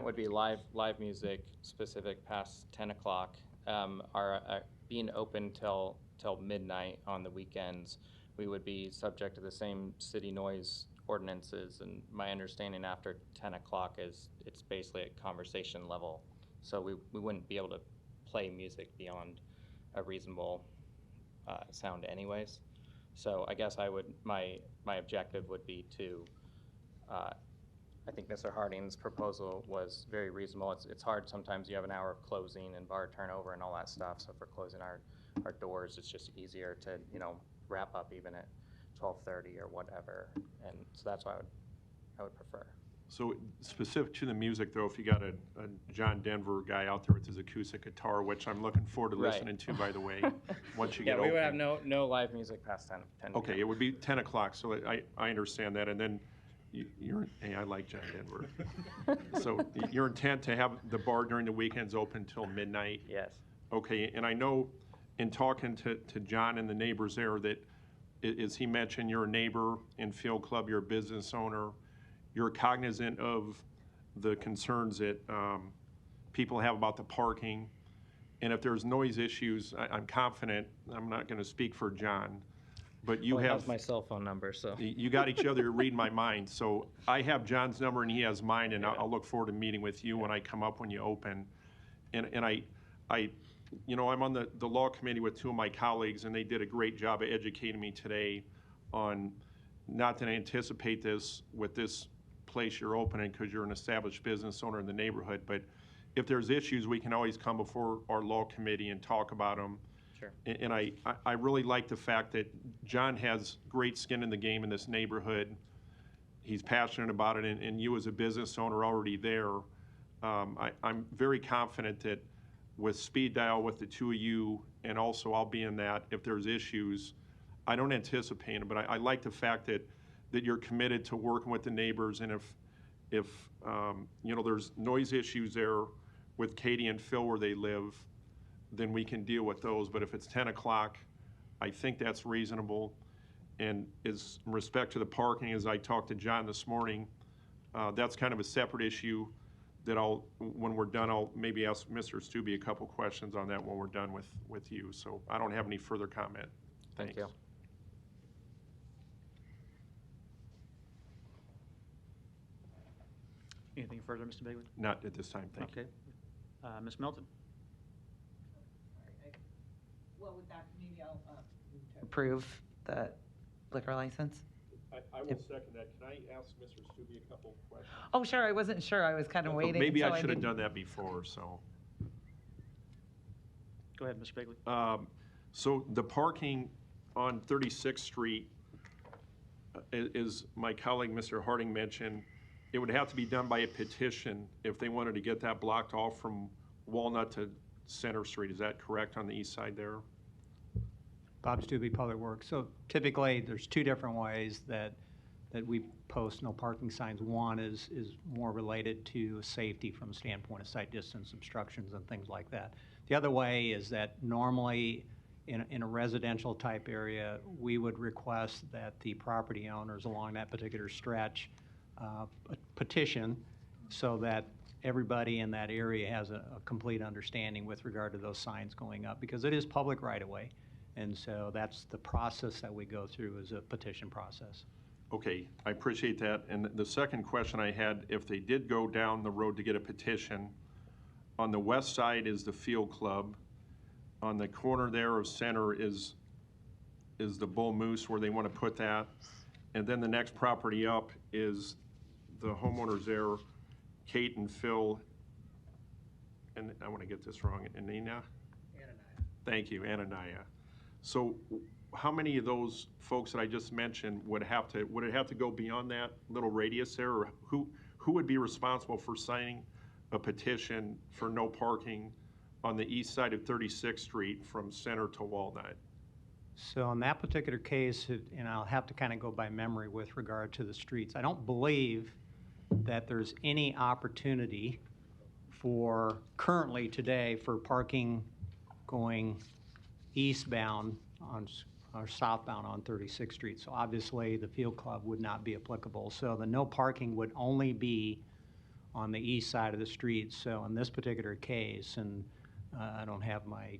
would be live music specific past 10 o'clock. Being open till midnight on the weekends, we would be subject to the same city noise ordinances, and my understanding after 10 o'clock is it's basically at conversation level, so we wouldn't be able to play music beyond a reasonable sound anyways. So I guess my objective would be to I think Mr. Harding's proposal was very reasonable. It's hard sometimes. You have an hour of closing and bar turnover and all that stuff. So for closing our doors, it's just easier to wrap up even at 12:30 or whatever. And so that's what I would prefer. So specific to the music, though, if you got a John Denver guy out there with his acoustic guitar, which I'm looking forward to listening to, by the way, once you get open. Yeah, we would have no live music past 10 Okay, it would be 10 o'clock, so I understand that. And then hey, I like John Denver. So your intent to have the bar during the weekends open till midnight? Yes. Okay, and I know in talking to John and the neighbors there that, as he mentioned, you're a neighbor in Field Club, you're a business owner, you're cognizant of the concerns that people have about the parking. And if there's noise issues, I'm confident, I'm not going to speak for John, but you have... That's my cell phone number, so... You got each other to read my mind. So I have John's number and he has mine, and I'll look forward to meeting with you when I come up when you open. And I'm on the law committee with two of my colleagues, and they did a great job of educating me today on, not that I anticipate this with this place you're opening because you're an established business owner in the neighborhood, but if there's issues, we can always come before our law committee and talk about them. Sure. And I really like the fact that John has great skin in the game in this neighborhood. He's passionate about it, and you as a business owner already there, I'm very confident that with speed dial with the two of you, and also I'll be in that if there's issues. I don't anticipate it, but I like the fact that you're committed to working with the neighbors, and if you know, there's noise issues there with Katie and Phil where they live, then we can deal with those. But if it's 10 o'clock, I think that's reasonable. And as in respect to the parking, as I talked to John this morning, that's kind of a separate issue that when we're done, I'll maybe ask Mr. Stubbe a couple questions on that when we're done with you. So I don't have any further comment. Thank you. Anything further, Mr. Bagley? Not at this time, thank you. Okay. Ms. Melton? Well, with that, maybe I'll approve the liquor license. I will second that. Can I ask Mr. Stubbe a couple questions? Oh, sure, I wasn't sure. I was kind of waiting. Maybe so I should have didn't- done that before, so. Go ahead, Mr. Bagley. So the parking on 36th Street, as my colleague, Mr. Harding, mentioned, it would have to be done by a petition if they wanted to get that blocked off from Walnut to Center Street. Is that correct on the east side there? Bob Stubbe, Public Works. So typically, there's two different ways that we post no parking signs. One is more related to safety from a standpoint of sight distance obstructions and things like that. The other way is that normally in a residential type area, we would request that the property owners along that particular stretch petition so that everybody in that area has a complete understanding with regard to those signs going up, because it is public right of way. And so that's the process that we go through, is a petition process. Okay, I appreciate that. And the second question I had, if they did go down the road to get a petition, on the west side is the Field Club. On the corner there of Center is the Bull Moose, where they want to put that. And then the next property up is the homeowners there, Kate and Phil, and I want to get this wrong, Anania? Thank you, Anania. So how many of those folks that I just mentioned would it have to go beyond that little radius there? Or who would be responsible for signing a petition for no parking on the east side of 36th Street from Center to Walnut? So in that particular case, and I'll have to kind of go by memory with regard to the streets, I don't believe that there's any opportunity for currently today for parking going eastbound or southbound on 36th Street. So obviously the Field Club would not be applicable. So the no parking would only be on the east side of the street. So in this particular case, and I don't have my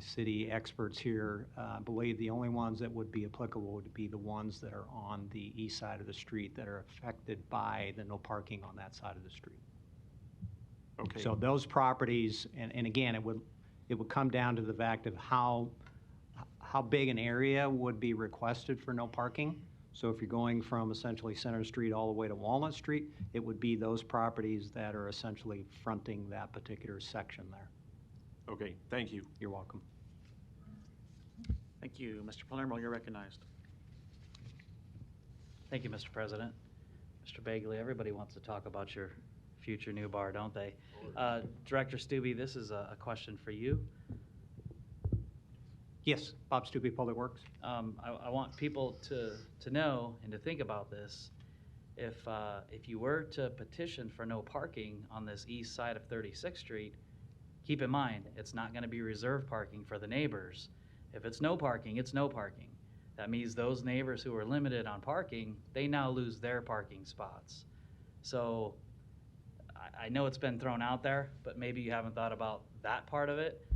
city experts here, I believe the only ones that would be applicable would be the ones that are on the east side of the street that are affected by the no parking on that side of the street. Okay. So those properties, and again, it would come down to the fact of how big an area would be requested for no parking. So if you're going from essentially Center Street all the way to Walnut Street, it would be those properties that are essentially fronting that particular section there. Okay, thank you. You're welcome. Thank you. Mr. Palermo, you're recognized. Thank you, Mr. President. Mr. Bagley, everybody wants to talk about your future new bar, don't they? Director Stubbe, this is a question for you. Yes, Bob Stubbe, Public Works. I want people to know and to think about this. If you were to petition for no parking on this east side of 36th Street, keep in mind, it's not going to be reserved parking for the neighbors. If it's no parking, it's no parking. That means those neighbors who are limited on parking, they now lose their parking spots. So I know it's been thrown out there, but maybe you haven't thought about that part of it.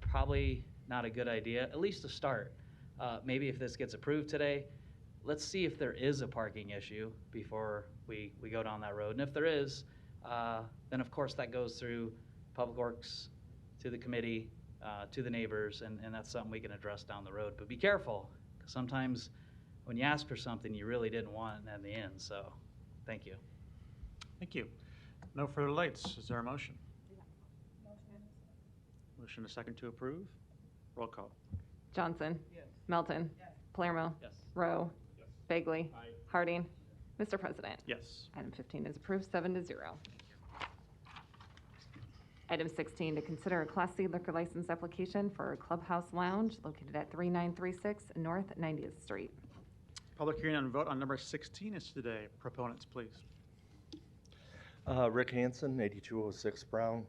Probably not a good idea, at least to start. Maybe if this gets approved today, let's see if there is a parking issue before we go down that road. And if there is, then of course that goes through Public Works, to the committee, to the neighbors, and that's something we can address down the road. But be careful, because sometimes when you ask for something you really didn't want in the end. So thank you. Thank you. No further lights. Is there a motion? Motion a second to approve. Roll call. Johnson. Yes. Melton. Yes. Palermo. Yes. Rowe. Yes. Bagley. Aye. Harding. Mr. President. Yes. Item 15 is approved, 7-0. Item 16, to consider a Class C liquor license application for Clubhouse Lounge located at 3936 North 90th Street. Public hearing and vote on number 16 is today. Proponents, please. Rick Hansen, 8206 Brown,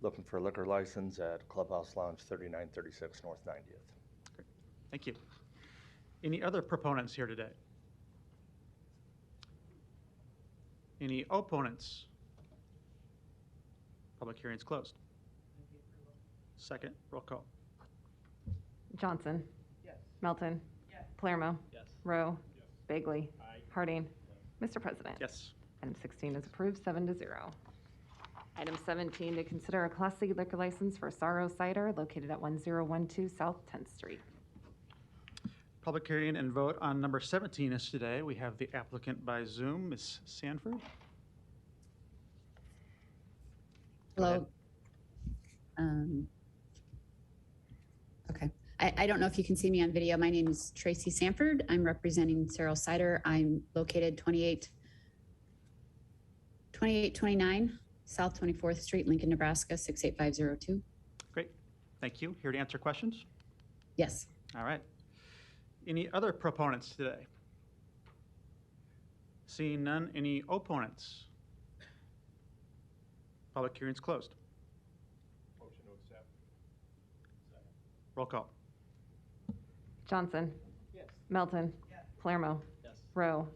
looking for a liquor license at Clubhouse Lounge, 3936 North 90th. Great. Thank you. Any other proponents here today? Any opponents? Public hearing is closed. Second, roll call. Johnson. Yes. Melton. Yes. Palermo. Yes. Rowe. Yes. Bagley. Harding. Mr. President. Yes. Item 16 is approved, 7-0. Item 17, to consider a Class C liquor license for Sorrow Cider located at 1012 South 10th Street. Public hearing and vote on number 17 is today. We have the applicant by Zoom, Ms. Sanford. Hello. Okay. I don't know if you can see me on video. My name is Tracy Sanford. I'm representing Sorrow Cider. I'm located 2829 South 24th Street, Lincoln, Nebraska, 68502. Great. Thank you. Here to answer questions? Yes. All right. Any other proponents today? Seeing none, any opponents? Public hearing is closed. Motion to accept. Roll call. Johnson. Yes. Melton. Yes. Palermo. Yes. Rowe.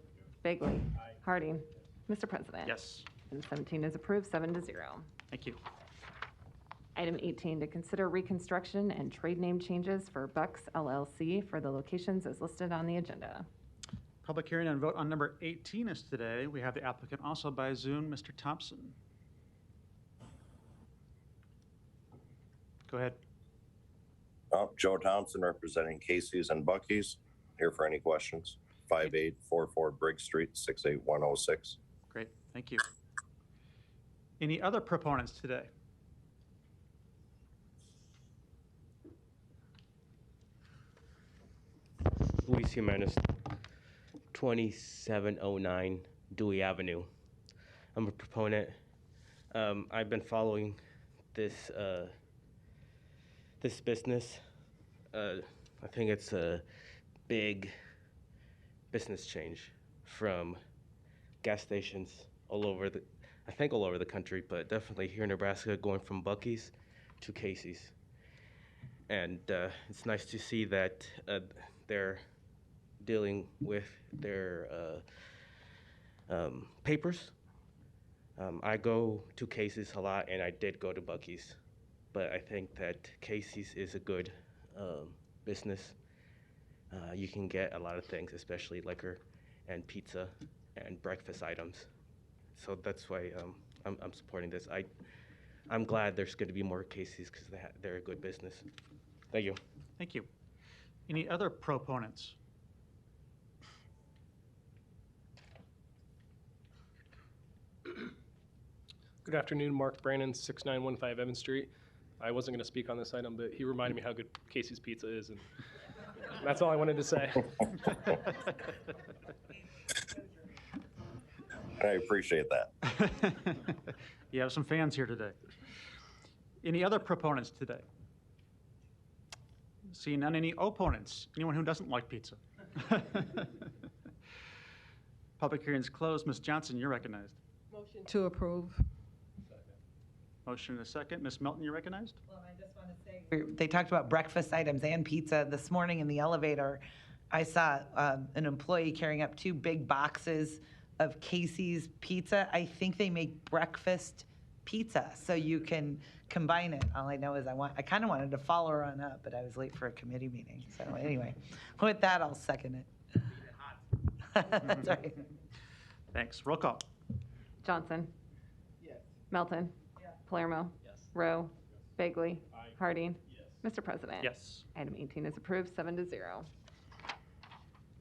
Bagley. Harding. Mr. President. Yes. Item 17 is approved, 7-0. Thank you. Item 18, to consider reconstruction and trade name changes for Bucks LLC for the locations as listed on the agenda. Public hearing and vote on number 18 is today. We have the applicant also by Zoom, Mr. Thompson. Go ahead. Joe Thompson, representing Casey's and Bucky's. Here for any questions. 5844 Briggs Street, 68106. Great, thank you. Any other proponents today? Luis Jimenez, 2709 Dewey Avenue. I'm a proponent. I've been following this this business. I think it's a big business change from gas stations all over the country, but definitely here in Nebraska, going from Bucky's to Casey's. And it's nice to see that they're dealing with their papers. I go to Casey's a lot, and I did go to Bucky's, but I think that Casey's is a good business. You can get a lot of things, especially liquor and pizza and breakfast items. So that's why I'm supporting this. I'm glad there's going to be more Casey's because they're a good business. Thank you. Thank you. Any other proponents? Good afternoon, Mark Brannon, 6915 Evans Street. I wasn't going to speak on this item, but he reminded me how good Casey's Pizza is, and that's all I wanted to say. I appreciate that. You have some fans here today. Any other proponents today? Seeing none, any opponents? Anyone who doesn't like pizza? Public hearing is closed. Ms. Johnson, you're recognized. Motion to approve. Motion and a second. Ms. Melton, you're recognized. Well, I just want to say, they talked about breakfast items and pizza this morning in the elevator. I saw an employee carrying up 2 big boxes of Casey's pizza. I think they make breakfast pizza, so you can combine it. All I know is I kind of wanted to follow her on up, but I was late for a committee meeting. So anyway, with that, I'll second it. That's right. Thanks. Roll call. Johnson. Yes. Melton. Yes. Palermo. Yes. Rowe. Bagley. Harding. Yes. Mr. President. Yes. Item 18 is approved, 7-0.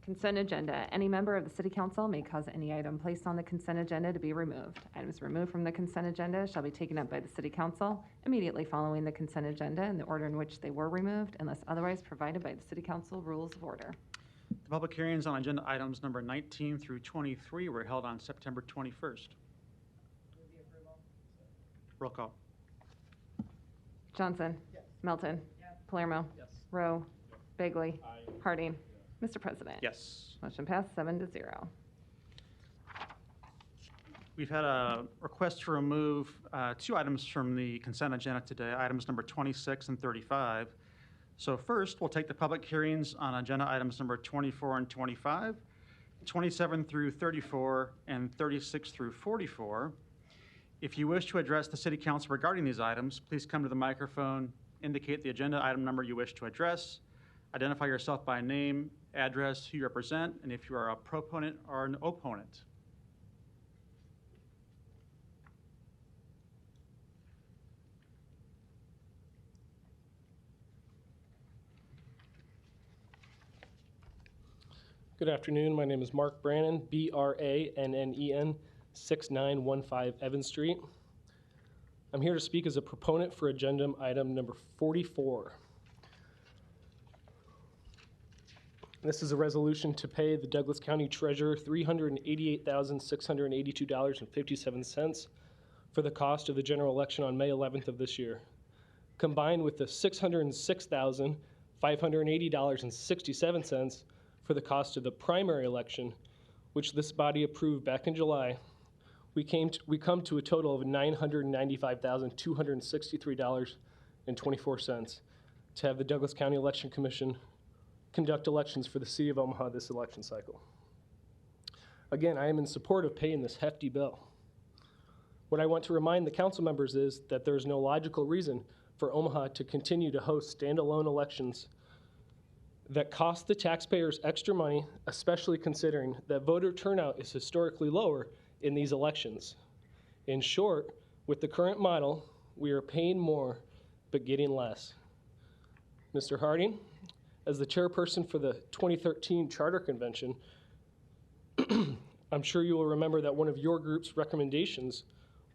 Consent agenda. Any member of the City Council may cause any item placed on the consent agenda to be removed. Items removed from the consent agenda shall be taken up by the City Council immediately following the consent agenda in the order in which they were removed, unless otherwise provided by the City Council Rules of Order. The public hearings on agenda items number 19 through 23 were held on September 21st. Roll call. Johnson. Melton. Palermo. Rowe. Bagley. Harding. Mr. President. Yes. Motion passed 7-0. We've had a request to remove 2 items from the consent agenda today, items number 26 and 35. So first, we'll take the public hearings on agenda items number 24 and 25, 27 through 34, and 36 through 44. If you wish to address the City Council regarding these items, please come to the microphone, indicate the agenda item number you wish to address, identify yourself by name, address, who you represent, and if you are a proponent or an opponent. Good afternoon. My name is Mark Brannon, Brannen, 6915 Evans Street. I'm here to speak as a proponent for agenda item number 44. This is a resolution to pay the Douglas County Treasurer $388,682.57 for the cost of the general election on May 11th of this year, combined with the $606,580.67 for the cost of the primary election, which this body approved back in July. We come to a total of $995,263.24 to have the Douglas County Election Commission conduct elections for the City of Omaha this election cycle. Again, I am in support of paying this hefty bill. What I want to remind the council members is that there is no logical reason for Omaha to continue to host standalone elections that cost the taxpayers extra money, especially considering that voter turnout is historically lower in these elections. In short, with the current model, we are paying more but getting less. Mr. Harding, as the chairperson for the 2013 Charter Convention, I'm sure you will remember that one of your group's recommendations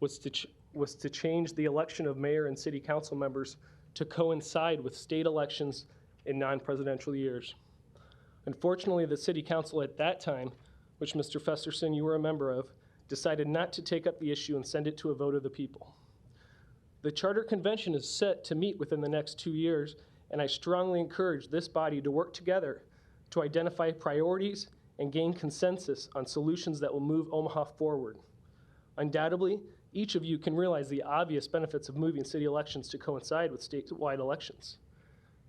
was to change the election of mayor and city council members to coincide with state elections in non-presidential years. Unfortunately, the city council at that time, which Mr. Festerson, you were a member of, decided not to take up the issue and send it to a vote of the people. The Charter Convention is set to meet within the next 2 years, and I strongly encourage this body to work together to identify priorities and gain consensus on solutions that will move Omaha forward. Undoubtedly, each of you can realize the obvious benefits of moving city elections to coincide with statewide elections.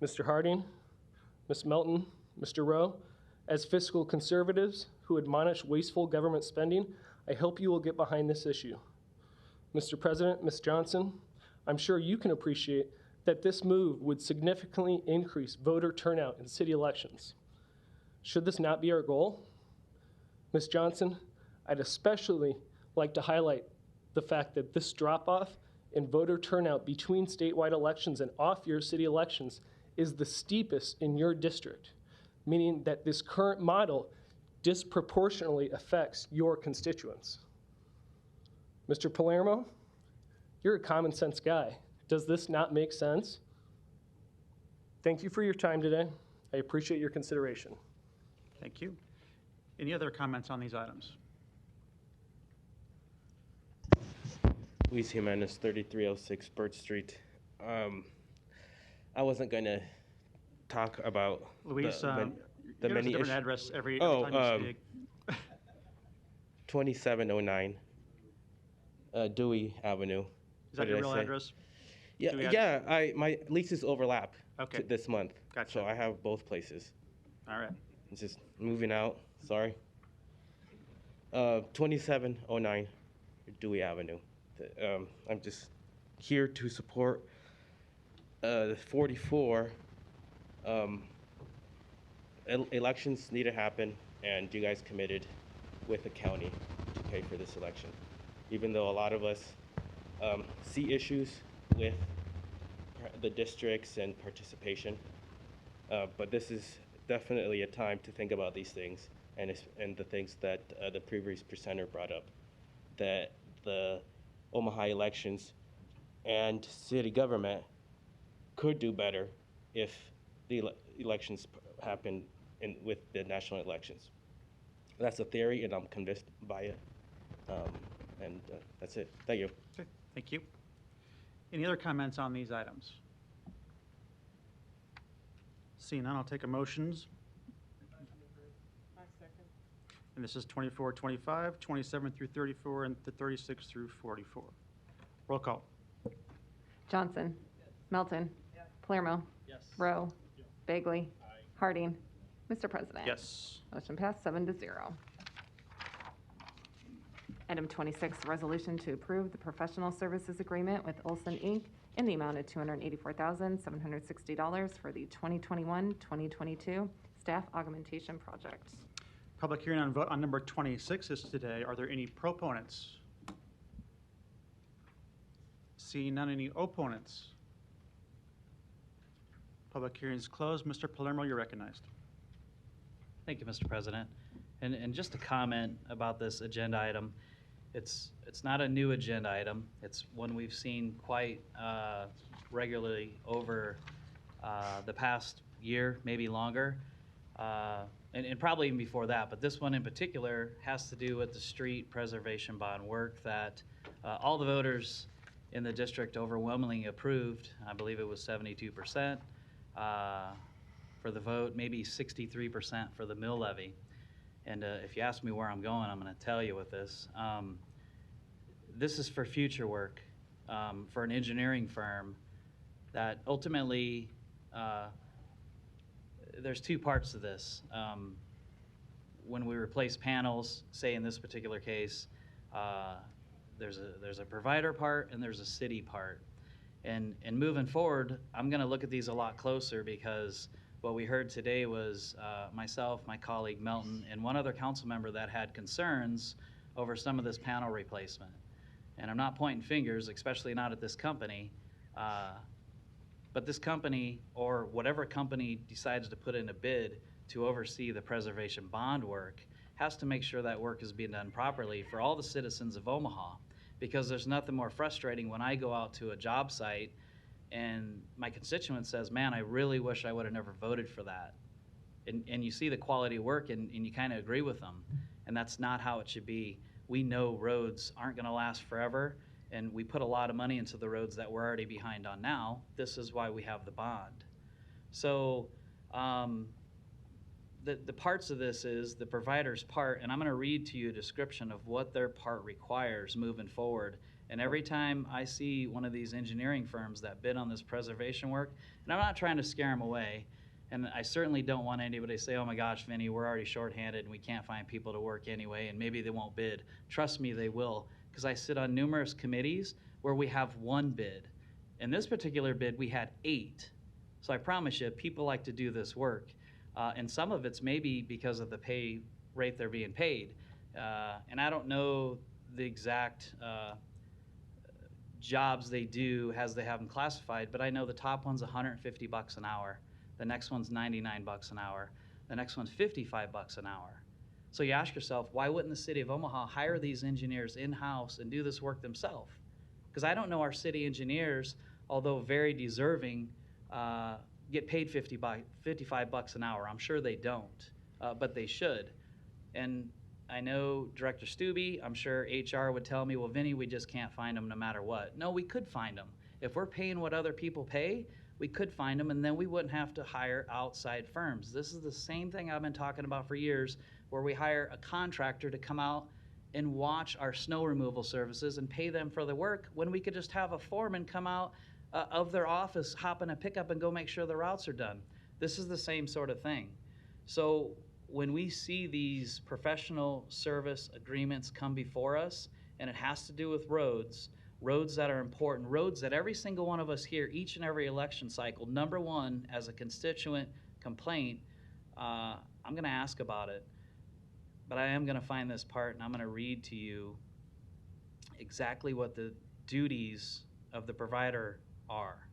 Mr. Harding, Ms. Melton, Mr. Rowe, as fiscal conservatives who admonish wasteful government spending, I hope you will get behind this issue. Mr. President, Ms. Johnson, I'm sure you can appreciate that this move would significantly increase voter turnout in city elections. Should this not be our goal? Ms. Johnson, I'd especially like to highlight the fact that this drop-off in voter turnout between statewide elections and off-year city elections is the steepest in your district, meaning that this current model disproportionately affects your constituents. Mr. Palermo, you're a common sense guy. Does this not make sense? Thank you for your time today. I appreciate your consideration. Thank you. Any other comments on these items? Luis Jimenez, 3306 Birch Street. I wasn't going to talk about Luis, the give us many a different issues. address every time you speak. 2709 Dewey Avenue. Is that What your did I real say? address? Yeah, Dewey yeah. My leases overlap Okay. this month, Gotcha. so I have both places. All right. It's just moving out. Sorry. 2709 Dewey Avenue. I'm just here to support 44. Elections need to happen, and you guys committed with the county to pay for this election. Even though a lot of us see issues with the districts and participation, but this is definitely a time to think about these things and the things that the previous presenter brought up, that the Omaha elections and city government could do better if the elections happen with the national elections. That's a theory, and I'm convinced by it. And that's it. Thank you. Okay, thank you. Any other comments on these items? Seeing none, I'll take a motions. And this is 24, 25, 27 through 34, and the 36 through 44. Roll call. Johnson. Melton. Palermo. Rowe. Bagley. Harding. Mr. President. Yes. Motion passed 7-0. Item 26, resolution to approve the professional services agreement with Olson Inc. in the amount of $284,760 for the 2021-2022 staff augmentation project. Public hearing on vote on number 26 is today. Are there any proponents? Seeing none, any opponents? Public hearing is closed. Mr. Palermo, you're recognized. Thank you, Mr. President. And just a comment about this agenda item. It's not a new agenda item. It's one we've seen quite regularly over the past year, maybe longer, and probably even before that. But this one in particular has to do with the street preservation bond work that all the voters in the district overwhelmingly approved. I believe it was 72% for the vote, maybe 63% for the mill levy. And if you ask me where I'm going, I'm going to tell you with this. This is for future work for an engineering firm that ultimately, there's two parts to this. When we replace panels, say in this particular case, there's a provider part and there's a city part. And moving forward, I'm going to look at these a lot closer because what we heard today was myself, my colleague Melton, and one other council member that had concerns over some of this panel replacement. And I'm not pointing fingers, especially not at this company, but this company or whatever company decides to put in a bid to oversee the preservation bond work has to make sure that work is being done properly for all the citizens of Omaha. Because there's nothing more frustrating when I go out to a job site and my constituent says, man, I really wish I would have never voted for that. And you see the quality of work and you kind of agree with them. And that's not how it should be. We know roads aren't going to last forever, and we put a lot of money into the roads that we're already behind on now. This is why we have the bond. So the parts of this is the provider's part, and I'm going to read to you a description of what their part requires moving forward. And every time I see one of these engineering firms that bid on this preservation work, and I'm not trying to scare them away, and I certainly don't want anybody to say, oh my gosh, Vinny, we're already shorthanded and we can't find people to work anyway, and maybe they won't bid. Trust me, they will, because I sit on numerous committees where we have one bid. In this particular bid, we had 8. So I promise you, people like to do this work. And some of it's maybe because of the pay rate they're being paid. And I don't know the exact jobs they do as they have them classified, but I know the top one's $150 an hour. The next one's $99 an hour. The next one's $55 an hour. So you ask yourself, why wouldn't the city of Omaha hire these engineers in-house and do this work themselves? Because I don't know our city engineers, although very deserving, get paid $55 an hour. I'm sure they don't, but they should. And I know Director Stubbe, I'm sure HR would tell me, well, Vinny, we just can't find them no matter what. No, we could find them. If we're paying what other people pay, we could find them, and then we wouldn't have to hire outside firms. This is the same thing I've been talking about for years, where we hire a contractor to come out and watch our snow removal services and pay them for the work when we could just have a foreman come out of their office, hop in a pickup and go make sure the routes are done. This is the same sort of thing. So when we see these professional service agreements come before us, and it has to do with roads that are important, roads that every single one of us here, each and every election cycle, number one, as a constituent complaint, I'm going to ask about it. But I am going to find this part, and I'm going to read to you exactly what the duties of the provider are.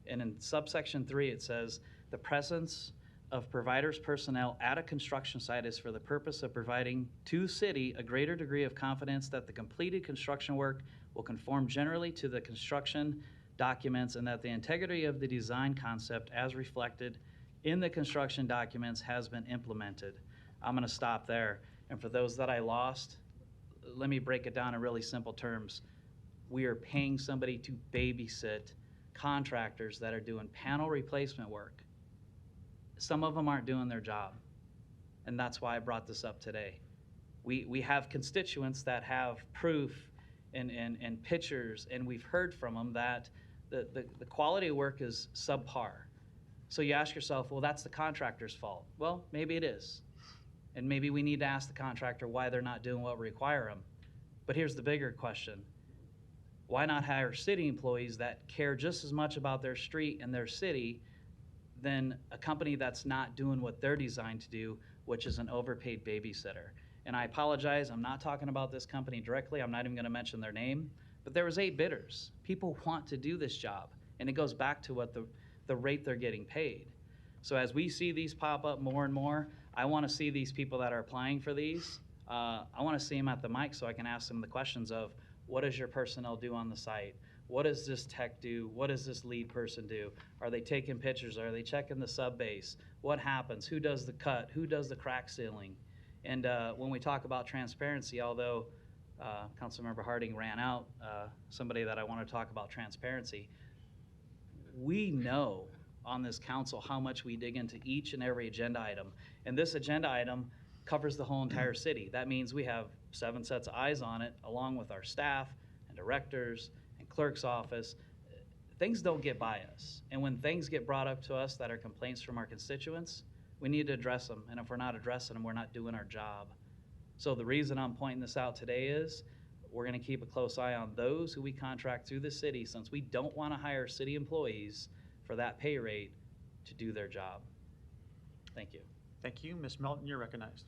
And in subsection 3, it says, the presence of provider's personnel at a construction site is for the purpose of providing to city a greater degree of confidence that the completed construction work will conform generally to the construction documents and that the integrity of the design concept as reflected in the construction documents has been implemented. I'm going to stop there. And for those that I lost, let me break it down in really simple terms. we are paying somebody to babysit contractors that are doing panel replacement work. Some of them aren't doing their job, and that's why I brought this up today. We have constituents that have proof and pictures, and we've heard from them that the quality of work is subpar. So you ask yourself, well, that's the contractor's fault. Well, maybe it is. And maybe we need to ask the contractor why they're not doing what we require them. But here's the bigger question. Why not hire city employees that care just as much about their street and their city than a company that's not doing what they're designed to do, which is an overpaid babysitter? And I apologize, I'm not talking about this company directly. I'm not even going to mention their name. But there was 8 bidders. People want to do this job. And it goes back to what the rate they're getting paid. So as we see these pop up more and more, I want to see these people that are applying for these. I want to see them at the mic so I can ask them the questions of, what does your personnel do on the site? What does this tech do? What does this lead person do? Are they taking pictures? Are they checking the sub base? What happens? Who does the cut? Who does the crack sealing? And when we talk about transparency, although Councilmember Harding ran out, somebody that I want to talk about transparency, we know on this council how much we dig into each and every agenda item. And this agenda item covers the whole entire city. That means we have 7 sets of eyes on it, along with our staff and directors and clerk's office. Things don't get by us. And when things get brought up to us that are complaints from our constituents, we need to address them. And if we're not addressing them, we're not doing our job. So the reason I'm pointing this out today is we're going to keep a close eye on those who we contract through the city, since we don't want to hire city employees for that pay rate to do their job. Thank you. Thank you. Ms. Melton, you're recognized.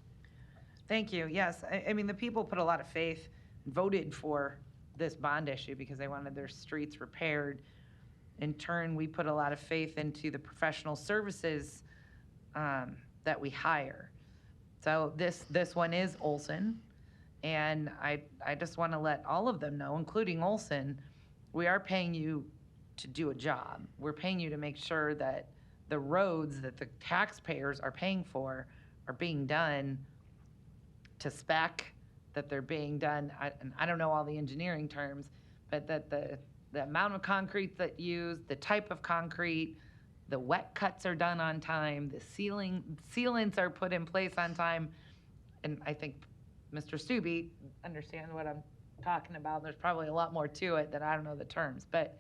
Thank you. Yes, I mean, the people put a lot of faith, voted for this bond issue because they wanted their streets repaired. In turn, we put a lot of faith into the professional services that we hire. So this one is Olson, and I just want to let all of them know, including Olson, we are paying you to do a job. We're paying you to make sure that the roads that the taxpayers are paying for are being done to spec, that they're being done, and I don't know all the engineering terms, but that the amount of concrete that used, the type of concrete, the wet cuts are done on time, the sealants are put in place on time, and I think Mr. Stubbe understands what I'm talking about. There's probably a lot more to it that I don't know the terms, but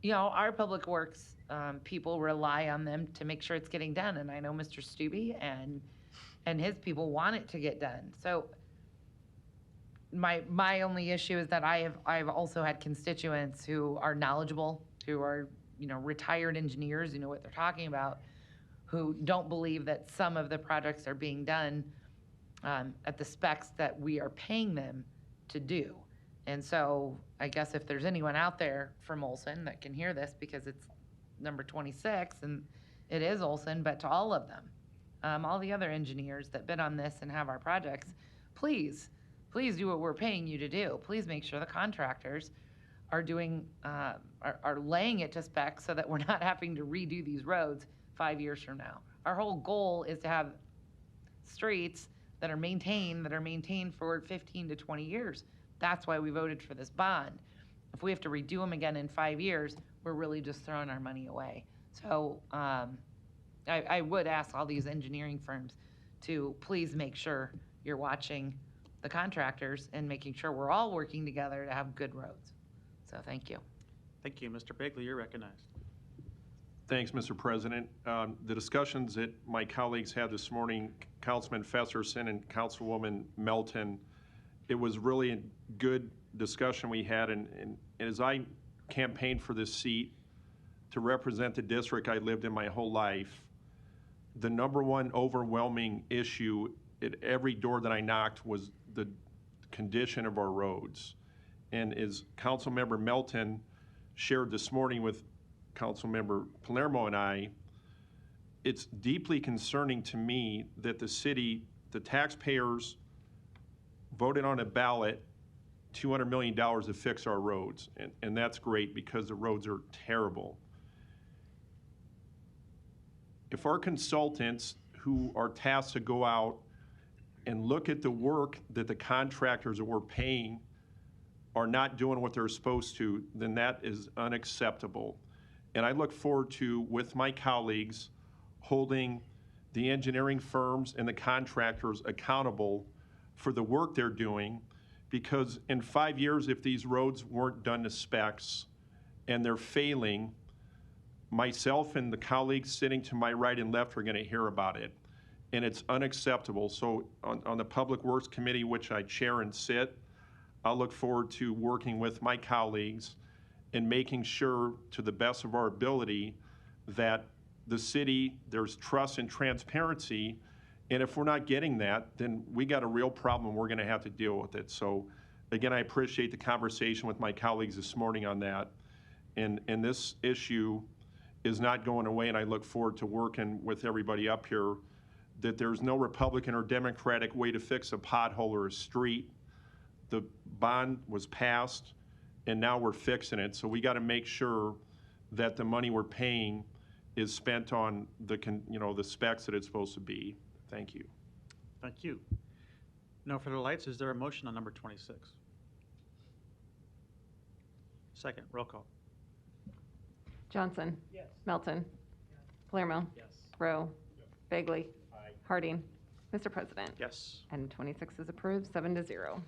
you know, our public works people rely on them to make sure it's getting done, and I know Mr. Stubbe and his people want it to get done. So my only issue is that I've also had constituents who are knowledgeable, who are, you know, retired engineers, who know what they're talking about, who don't believe that some of the projects are being done at the specs that we are paying them to do. And so I guess if there's anyone out there from Olson that can hear this, because it's number 26 and it is Olson, but to all of them, all the other engineers that bid on this and have our projects, please do what we're paying you to do. Please make sure the contractors are doing, are laying it to spec so that we're not having to redo these roads 5 years from now. Our whole goal is to have streets that are maintained for 15 to 20 years. That's why we voted for this bond. If we have to redo them again in 5 years, we're really just throwing our money away. So I would ask all these engineering firms to please make sure you're watching the contractors and making sure we're all working together to have good roads. So thank you. Thank you. Mr. Bagley, you're recognized. Thanks, Mr. President. The discussions that my colleagues had this morning, Councilman Festerson and Councilwoman Melton, it was really a good discussion we had. And as I campaigned for this seat to represent the district I lived in my whole life, the number one overwhelming issue at every door that I knocked was the condition of our roads. And as Councilmember Melton shared this morning with Councilmember Palermo and I, it's deeply concerning to me that the city, the taxpayers voted on a ballot $200 million to fix our roads. And that's great because the roads are terrible. If our consultants who are tasked to go out and look at the work that the contractors that we're paying are not doing what they're supposed to, then that is unacceptable. And I look forward to, with my colleagues, holding the engineering firms and the contractors accountable for the work they're doing, because in 5 years, if these roads weren't done to specs and they're failing, myself and the colleagues sitting to my right and left are going to hear about it. And it's unacceptable. So on the Public Works Committee, which I chair and sit, I'll look forward to working with my colleagues and making sure, to the best of our ability, that the city, there's trust and transparency. And if we're not getting that, then we got a real problem. We're going to have to deal with it. So again, I appreciate the conversation with my colleagues this morning on that. And this issue is not going away, and I look forward to working with everybody up here, that there's no Republican or Democratic way to fix a pothole or a street. The bond was passed, and now we're fixing it. So we got to make sure that the money we're paying is spent on the specs that it's supposed to be. Thank you. Thank you. No further lights. Is there a motion on number 26? Second, roll call. Johnson. Yes. Melton. Palermo. Yes. Rowe. Bagley. Harding. Mr. President. Yes. Item 26 is approved, 7-0.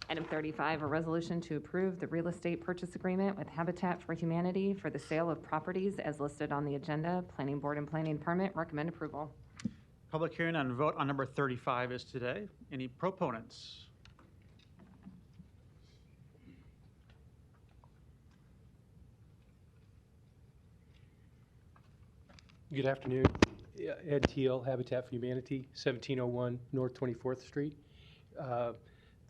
Item 35, a resolution to approve the real estate purchase agreement with Habitat for Humanity for the sale of properties as listed on the agenda. Planning Board and Planning Permit recommend approval. Public hearing and vote on number 35 is today. Any proponents? Good afternoon. Ed Teal, Habitat for Humanity, 1701 North 24th Street.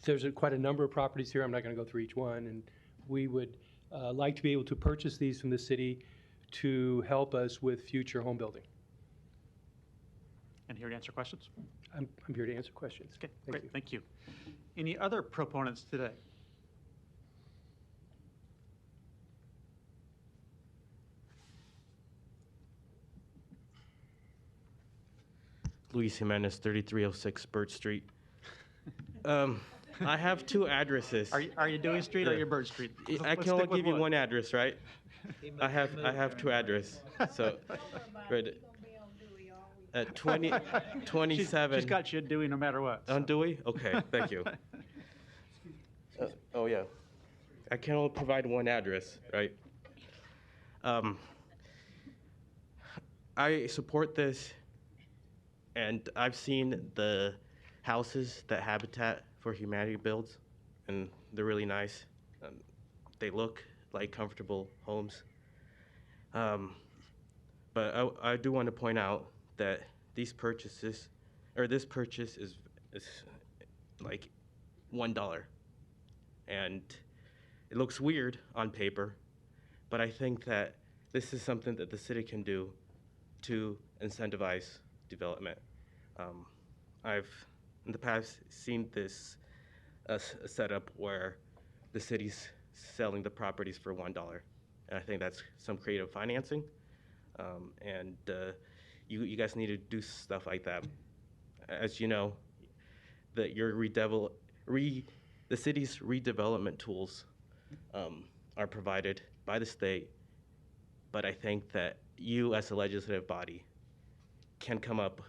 There's quite a number of properties here. I'm not going to go through each one. And we would like to be able to purchase these from the city to help us with future home building. And here to answer questions? I'm here to answer questions. Okay, great. Thank you. Any other proponents today? Luis Jimenez, 3306 Birch Street. I have two addresses. Are you Dewey Street or are you Birch Street? I can only give you one address, right? I have two addresses. So, right, at 27. She's got you at Dewey no matter what. On Dewey? Okay, thank you. Oh yeah, I can only provide one address, right? I support this. And I've seen the houses that Habitat for Humanity builds, and they're really nice. They look like comfortable homes. But I do want to point out that this purchase is like $1. And it looks weird on paper, but I think that this is something that the city can do to incentivize development. I've in the past seen this setup where the city's selling the properties for $1, and I think that's some creative financing. And you guys need to do stuff like that. As you know, that the city's redevelopment tools are provided by the state, but I think that you as a legislative body can come up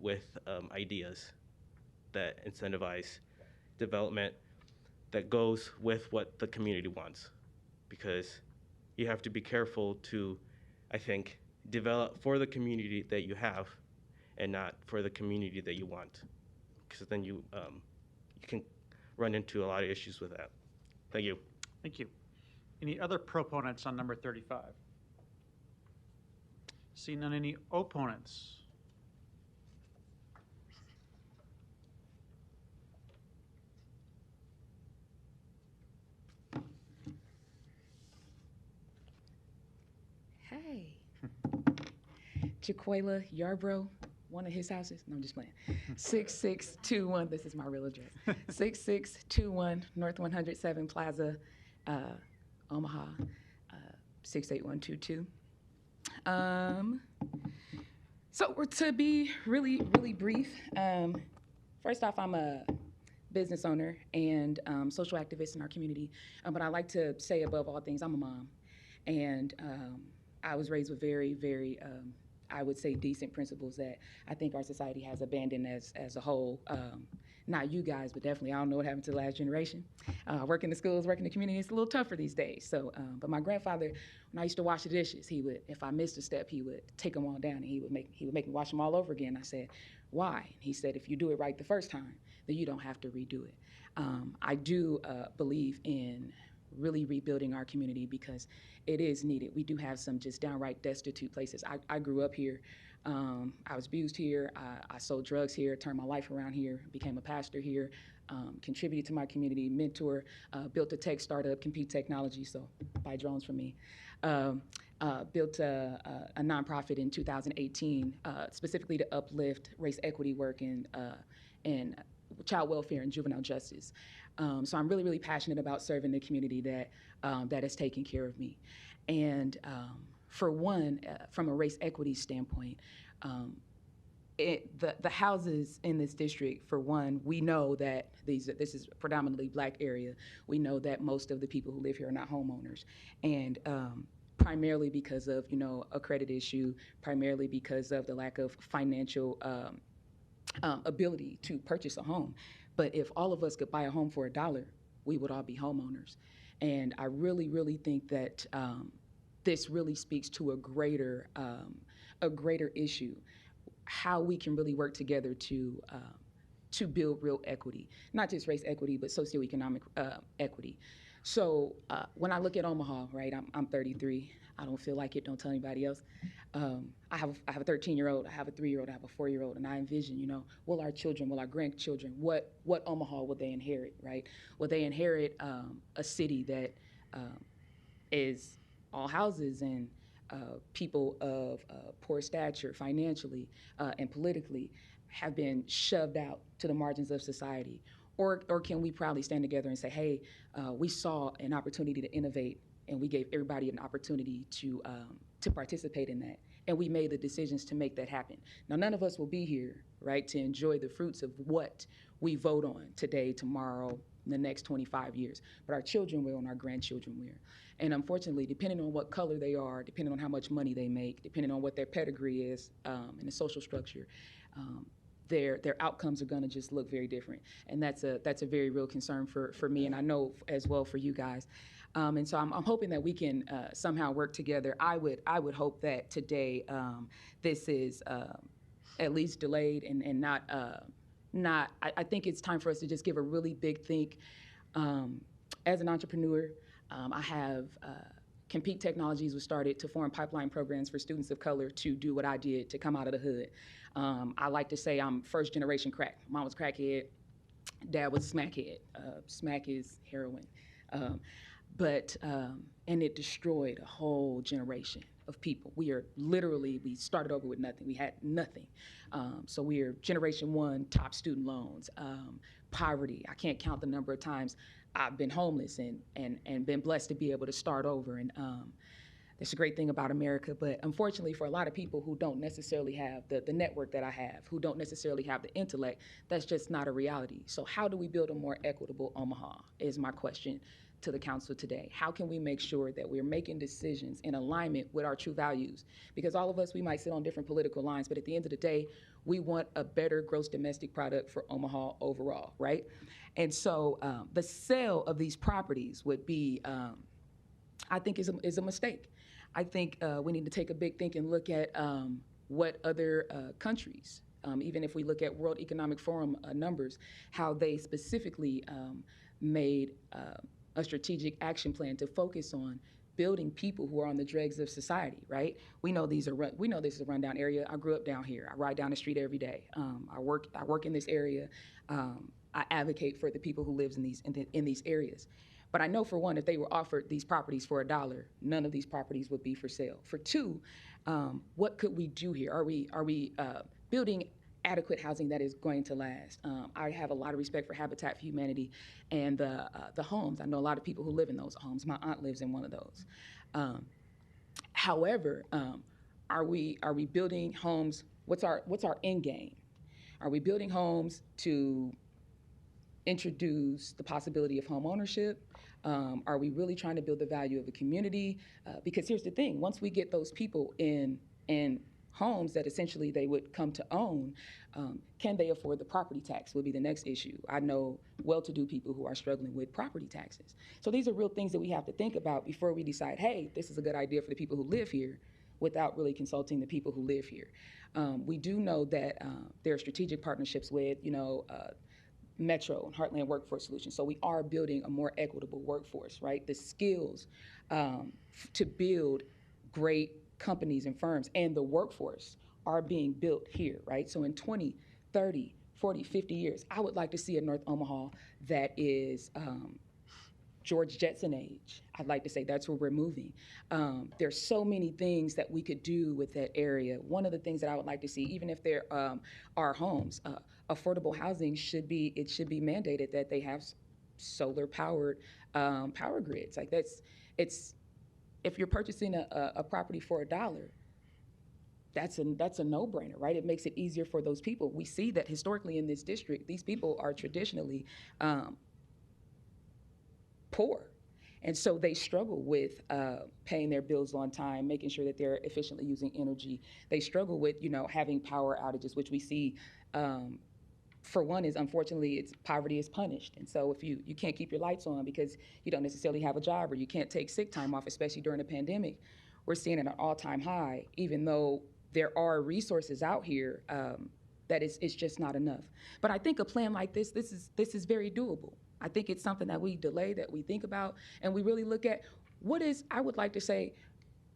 with ideas that incentivize development that goes with what the community wants. Because you have to be careful to, I think, develop for the community that you have and not for the community that you want. Because then you can run into a lot of issues with that. Thank you. Thank you. Any other proponents on number 35? Seeing none, any opponents? Hey. Jaquela Yarbrough, one of his houses. No, I'm just playing. 6621, this is my real address. 6621 North 107 Plaza, Omaha, 68122. So to be really brief, first off, I'm a business owner, and social activist in our community. But I like to say above all things, I'm a mom. And I was raised with very, very, I would say, decent principles that I think our society has abandoned as a whole. Not you guys, but definitely, I don't know what happened to the last generation. Working the schools, working the community, it's a little tougher these days. So, but my grandfather, when I used to wash the dishes, he would, if I missed a step, he would take them all down and he would make me wash them all over again. I said, why? He said, if you do it right the first time, then you don't have to redo it. I do believe in really rebuilding our community because it is needed. We do have some just downright destitute places. I grew up here. I was abused here. I sold drugs here, turned my life around here, became a pastor here, contributed to my community, mentor, built a tech startup, Compete Technology, so buy drones from me. Built a nonprofit in 2018, specifically to uplift race equity work in child welfare and juvenile justice. So I'm really, really passionate about serving the community that has taken care of me. And for one, from a race equity standpoint, the houses in this district, for one, we know that this is a predominantly Black area. We know that most of the people who live here are not homeowners. And primarily because of, a credit issue, primarily because of the lack of financial ability to purchase a home. But if all of us could buy a home for $1, we would all be homeowners. And I really, really think that this really speaks to a greater issue, how we can really work together to build real equity, not just race equity, but socioeconomic equity. So when I look at Omaha, right, I'm 33. I don't feel like it. Don't tell anybody else. I have a 13-year-old. I have a 3-year-old. I have a 4-year-old. And I envision, will our children, will our grandchildren, what Omaha will they inherit, right? Will they inherit a city that is all houses and people of poor stature financially and politically have been shoved out to the margins of society? Or can we proudly stand together and say, hey, we saw an opportunity to innovate and we gave everybody an opportunity to participate in that. And we made the decisions to make that happen. Now, none of us will be here, right, to enjoy the fruits of what we vote on today, tomorrow, in the next 25 years. But our children will and our grandchildren will. And unfortunately, depending on what color they are, depending on how much money they make, depending on what their pedigree is and the social structure, their outcomes are going to just look very different. And that's a very real concern for me, and I know as well for you guys. And so I'm hoping that we can somehow work together. I would hope that today this is at least delayed and not. I think it's time for us to just give a really big think. As an entrepreneur, I have Compete Technologies was started to form pipeline programs for students of color to do what I did, to come out of the hood. I like to say I'm first generation crack. Mom was crackhead, dad was smackhead. Smack is heroin. And it destroyed a whole generation of people. We started over with nothing. We had nothing. So we are generation one, top student loans, poverty. I can't count the number of times I've been homeless and been blessed to be able to start over. And that's a great thing about America. But unfortunately, for a lot of people who don't necessarily have the network that I have, who don't necessarily have the intellect, that's just not a reality. So how do we build a more equitable Omaha is my question to the council today. How can we make sure that we're making decisions in alignment with our true values? Because all of us, we might sit on different political lines, but at the end of the day, we want a better gross domestic product for Omaha overall, right? And so the sale of these properties would be, I think is a mistake. I think we need to take a big think and look at what other countries, even if we look at World Economic Forum numbers, how they specifically made a strategic action plan to focus on building people who are on the dregs of society, right? We know this is a rundown area. I grew up down here. I ride down the street every day. I work in this area. I advocate for the people who live in these areas. But I know for one, if they were offered these properties for $1, none of these properties would be for sale. For two, what could we do here? Are we building adequate housing that is going to last? I have a lot of respect for Habitat for Humanity and the homes. I know a lot of people who live in those homes. My aunt lives in one of those. However, are we building homes? What's our end game? Are we building homes to introduce the possibility of home ownership? Are we really trying to build the value of a community? Because here's the thing, once we get those people in homes that essentially they would come to own, can they afford the property tax would be the next issue. I know well-to-do people who are struggling with property taxes. So these are real things that we have to think about before we decide, hey, this is a good idea for the people who live here, without really consulting the people who live here. We do know that there are strategic partnerships with, Metro and Heartland Workforce Solutions. So we are building a more equitable workforce, right? The skills to build great companies and firms and the workforce are being built here, right? So in 20, 30, 40, 50 years, I would like to see a North Omaha that is George Jetson age. I'd like to say that's where we're moving. There's so many things that we could do with that area. One of the things that I would like to see, even if there are homes, affordable housing should be mandated that they have solar powered power grids. Like if you're purchasing a property for $1, that's a no-brainer, right? It makes it easier for those people. We see that historically in this district, these people are traditionally poor. And so they struggle with paying their bills on time, making sure that they're efficiently using energy. They struggle with, having power outages, which we see, for one, is unfortunately, poverty is punished. And so if you can't keep your lights on because you don't necessarily have a job or you can't take sick time off, especially during a pandemic, we're seeing it at an all-time high, even though there are resources out here that it's just not enough. But I think a plan like this is very doable. I think it's something that we delay, that we think about, and we really look at I would like to say,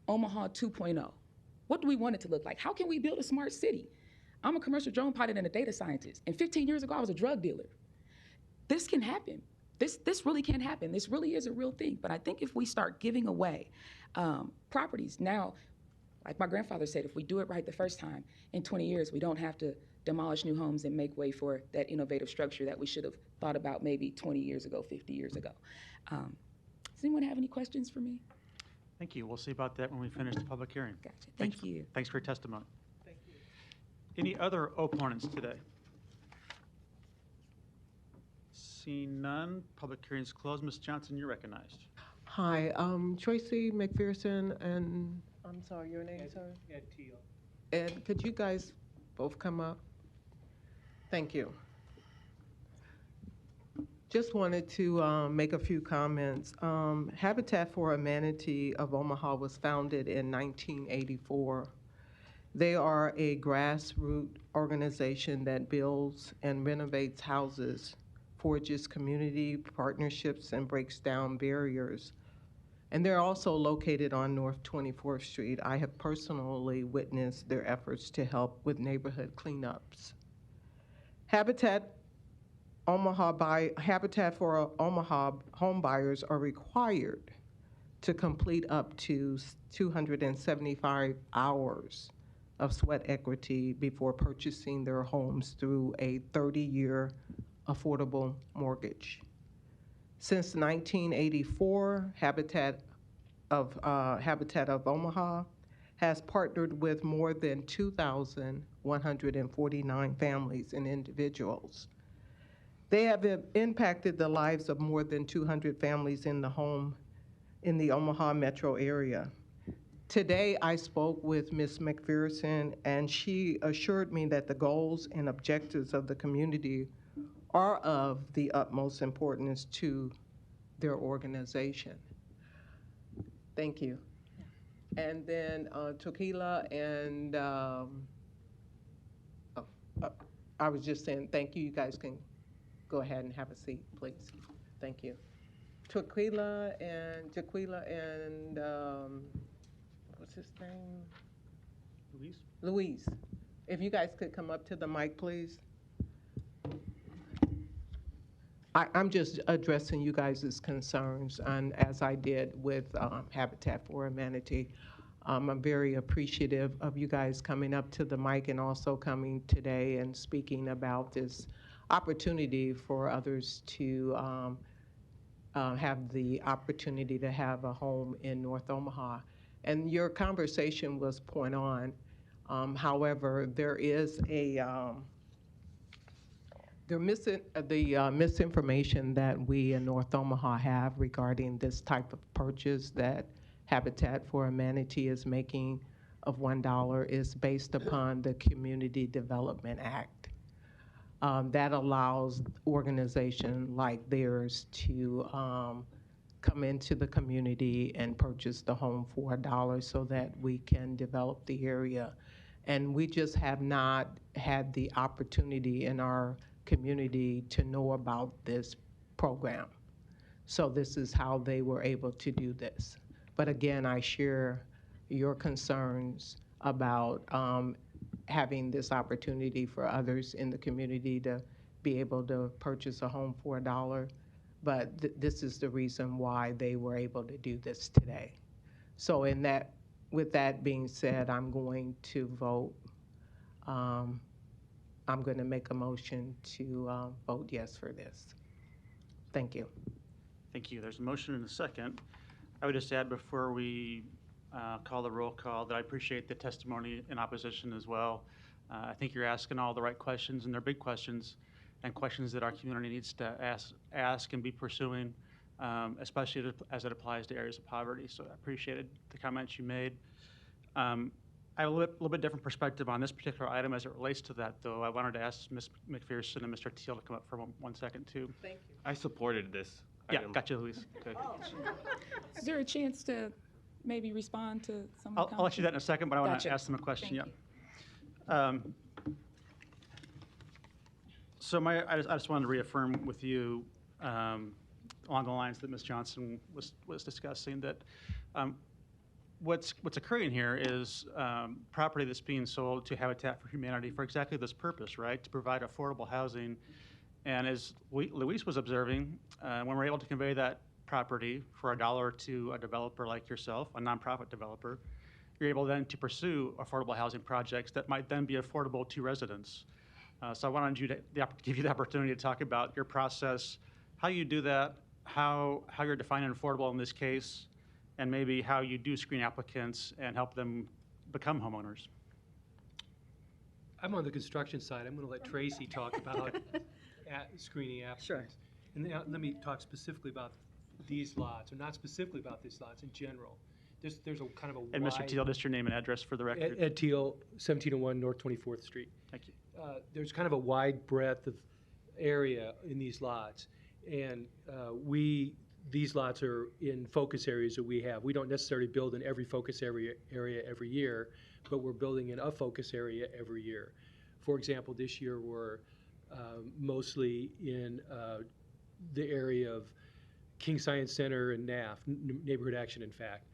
Omaha 2.0. What do we want it to look like? How can we build a smart city? I'm a commercial drone pilot and a data scientist, and 15 years ago, I was a drug dealer. This can happen. This really can happen. This really is a real thing. But I think if we start giving away properties now, like my grandfather said, if we do it right the first time, in 20 years, we don't have to demolish new homes and make way for that innovative structure that we should have thought about maybe 20 years ago, 50 years ago. Does anyone have any questions for me? Thank you. We'll see about that when we finish the public hearing. Gotcha. Thank you. Thanks for your testimony. Thank you. Any other opponents today? Seeing none, public hearing is closed. Ms. Johnson, you're recognized. Hi, Tracy McPherson and, I'm sorry, your name, sir? Ed Teal. Ed, could you guys both come up? Thank you. Just wanted to make a few comments. Habitat for Humanity of Omaha was founded in 1984. They are a grassroots organization that builds and renovates houses, forges community partnerships, and breaks down barriers. And they're also located on North 24th Street. I have personally witnessed their efforts to help with neighborhood cleanups. Habitat for Omaha home buyers are required to complete up to 275 hours of sweat equity before purchasing their homes through a 30-year affordable mortgage. Since 1984, Habitat of Omaha has partnered with more than 2,149 families and individuals. They have impacted the lives of more than 200 families in the Omaha metro area. Today, I spoke with Ms. McPherson, and she assured me that the goals and objectives of the community are of the utmost importance to their organization. Thank you. And then Tequila and, I was just saying thank you. You guys can go ahead and have a seat, please. Thank you. Tequila and what's his name? Luis. If you guys could come up to the mic, please. I'm just addressing you guys' concerns, and as I did with Habitat for Humanity. I'm very appreciative of you guys coming up to the mic and also coming today and speaking about this opportunity for others to have the opportunity to have a home in North Omaha. And your conversation was point on. However, there is a The misinformation that we in North Omaha have regarding this type of purchase that Habitat for Humanity is making of $1 is based upon the Community Development Act. That allows organizations like theirs to come into the community and purchase the home for $1 so that we can develop the area. And we just have not had the opportunity in our community to know about this program. So this is how they were able to do this. But again, I share your concerns about having this opportunity for others in the community to be able to purchase a home for $1. But this is the reason why they were able to do this today. So with that being said, I'm going to vote. I'm going to make a motion to vote yes for this. Thank you. Thank you. There's a motion and a second. I would just add before we call the roll call that I appreciate the testimony in opposition as well. I think you're asking all the right questions, and they're big questions, and questions that our community needs to ask and be pursuing, especially as it applies to areas of poverty. So I appreciated the comments you made. I have a little bit different perspective on this particular item as it relates to that, though. I wanted to ask Ms. McPherson and Mr. Teal to come up for one second, too. Thank you. I supported this. Yeah, item. gotcha, Luis. Okay. Is there a chance to maybe respond to some of the I'll let you do that in a second, but I want to Gotcha. ask them a question. Thank Yeah. So I just wanted to reaffirm with you along the lines that Ms. Johnson was discussing that what's occurring here is property that's being sold to Habitat for Humanity for exactly this purpose, right? To provide affordable housing. And as Luis was observing, when we're able to convey that property for $1 to a developer like yourself, a nonprofit developer, you're able then to pursue affordable housing projects that might then be affordable to residents. So I wanted you to give you the opportunity to talk about your process, how you do that, how you're defining affordable in this case, and maybe how you do screen applicants and help them become homeowners. I'm on the construction side. I'm going to let Tracy talk about screening applicants. Sure. And then let me talk specifically about these lots, or not specifically about these lots, in general. There's a kind of a And wide... Mr. Teal, just your name and address for the record. Ed Teal, 1701 North 24th Street. Thank you. There's kind of a wide breadth of area in these lots. And these lots are in focus areas that we have. We don't necessarily build in every focus area every year, but we're building in a focus area every year. For example, this year we're mostly in the area of King Science Center and NAF, Neighborhood Action in Fact.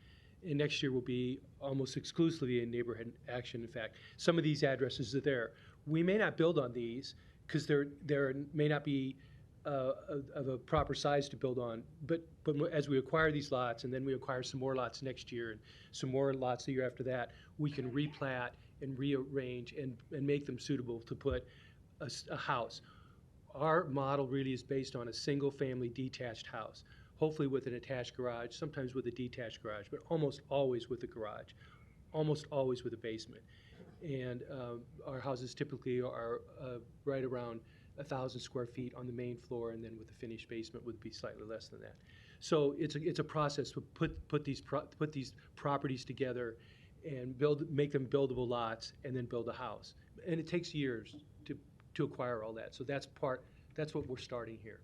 And next year will be almost exclusively in Neighborhood Action in Fact. Some of these addresses are there. We may not build on these because there may not be of a proper size to build on, but as we acquire these lots, and then we acquire some more lots next year and some more lots the year after that, we can replat and rearrange and make them suitable to put a house. Our model really is based on a single-family detached house, hopefully with an attached garage, sometimes with a detached garage, but almost always with a garage, almost always with a basement. And our houses typically are right around 1,000 square feet on the main floor, and then with the finished basement would be slightly less than that. So it's a process to put these properties together and make them buildable lots, and then build a house. And it takes years to acquire all that. So that's what we're starting here.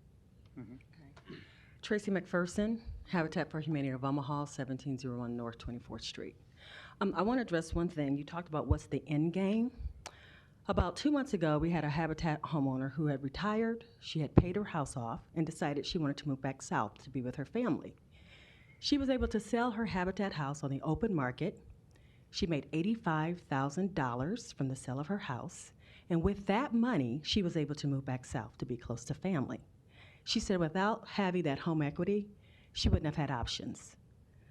Mm-hmm. Tracy McPherson, Habitat for Humanity of Omaha, 1701 North 24th Street. I want to address one thing. You talked about what's the end game. About 2 months ago, we had a Habitat homeowner who had retired. She had paid her house off and decided she wanted to move back south to be with her family. She was able to sell her Habitat house on the open market. She made $85,000 from the sale of her house. And with that money, she was able to move back south to be close to family. She said without having that home equity, she wouldn't have had options.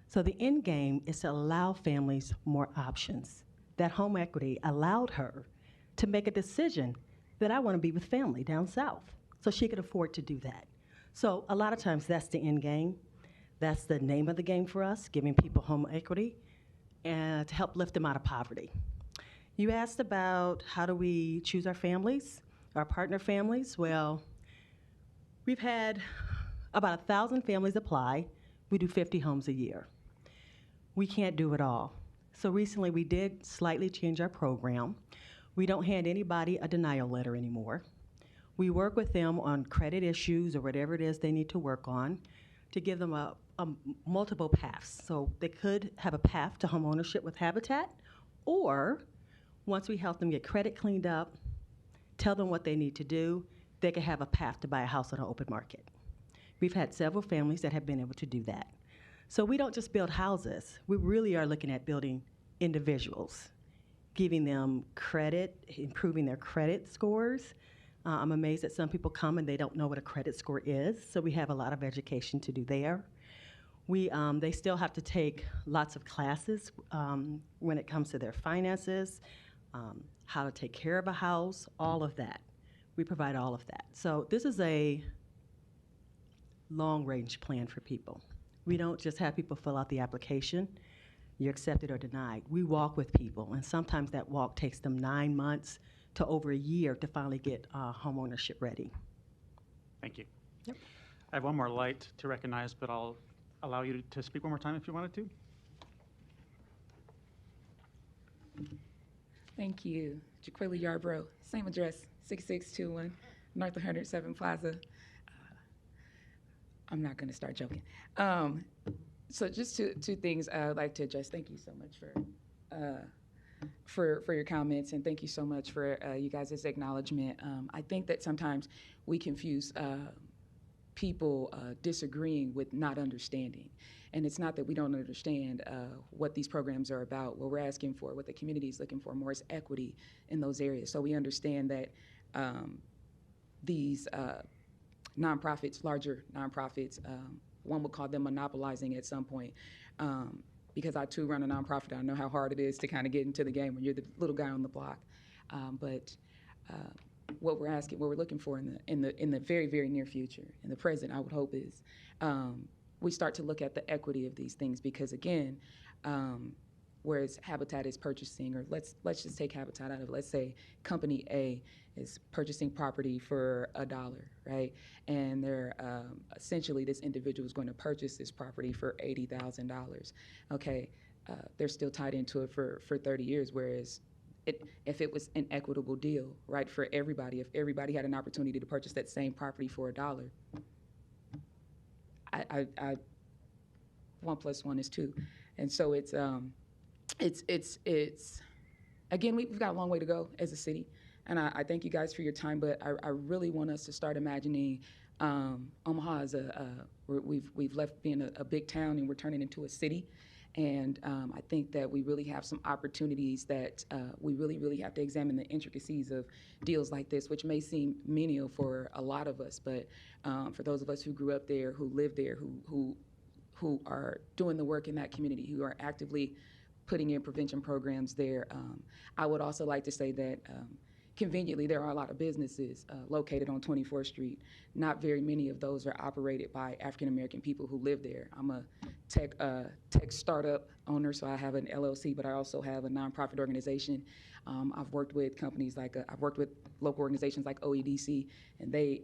So the end game is to allow families more options. That home equity allowed her to make a decision that I want to be with family down south. So she could afford to do that. So a lot of times that's the end game. That's the name of the game for us, giving people home equity and to help lift them out of poverty. You asked about how do we choose our families. Our partner families, well, we've had about 1,000 families apply. We do 50 homes a year. We can't do it all. So recently we did slightly change our program. We don't hand anybody a denial letter anymore. We work with them on credit issues or whatever it is they need to work on to give them a multiple paths. So they could have a path to homeownership with Habitat, or once we help them get credit cleaned up, tell them what they need to do, they could have a path to buy a house on the open market. We've had several families that have been able to do that. So we don't just build houses. We really are looking at building individuals, giving them credit, improving their credit scores. I'm amazed that some people come and they don't know what a credit score is, so we have a lot of education to do there. They still have to take lots of classes when it comes to their finances, how to take care of a house, all of that. We provide all of that. So this is a long-range plan for people. We don't just have people fill out the application, you're accepted or denied. We walk with people, and sometimes that walk takes them 9 months to over a year to finally get home ownership ready. Thank you. Yep. I have one more light to recognize, but I'll allow you to speak one more time if you wanted to. Thank you. Jaquilla Yarbrough, same address, 6621 North 107 Plaza. I'm not going to start joking. So just two things I'd like to address. Thank you so much for your comments, and thank you so much for you guys' acknowledgement. I think that sometimes we confuse people disagreeing with not understanding. And it's not that we don't understand what these programs are about. What we're asking for, what the community is looking for more is equity in those areas. So we understand that these nonprofits, larger nonprofits, one would call them monopolizing at some point. Because I too run a nonprofit, I know how hard it is to kind of get into the game when you're the little guy on the block. But what we're looking for in the very, very near future, in the present, I would hope is we start to look at the equity of these things, because again, whereas Habitat is purchasing, or let's just take Habitat out of it. Let's say Company A is purchasing property for $1, right? And they're essentially, this individual is going to purchase this property for $80,000. Okay, they're still tied into it for 30 years, whereas if it was an equitable deal, right, for everybody, if everybody had an opportunity to purchase that same property for $1, I 1 + 1 is 2, and so it's again, we've got a long way to go as a city, and I thank you guys for your time, but I really want us to start imagining Omaha as we've left being a big town and we're turning into a city. And I think that we really have some opportunities that we really, really have to examine the intricacies of deals like this, which may seem menial for a lot of us, but for those of us who grew up there, who live there, who are doing the work in that community, who are actively putting in prevention programs there. I would also like to say that conveniently, there are a lot of businesses located on 24th Street. Not very many of those are operated by African-American people who live there. I'm a tech startup owner, so I have an LLC, but I also have a nonprofit organization. I've worked with companies I've worked with local organizations like OEDC, and they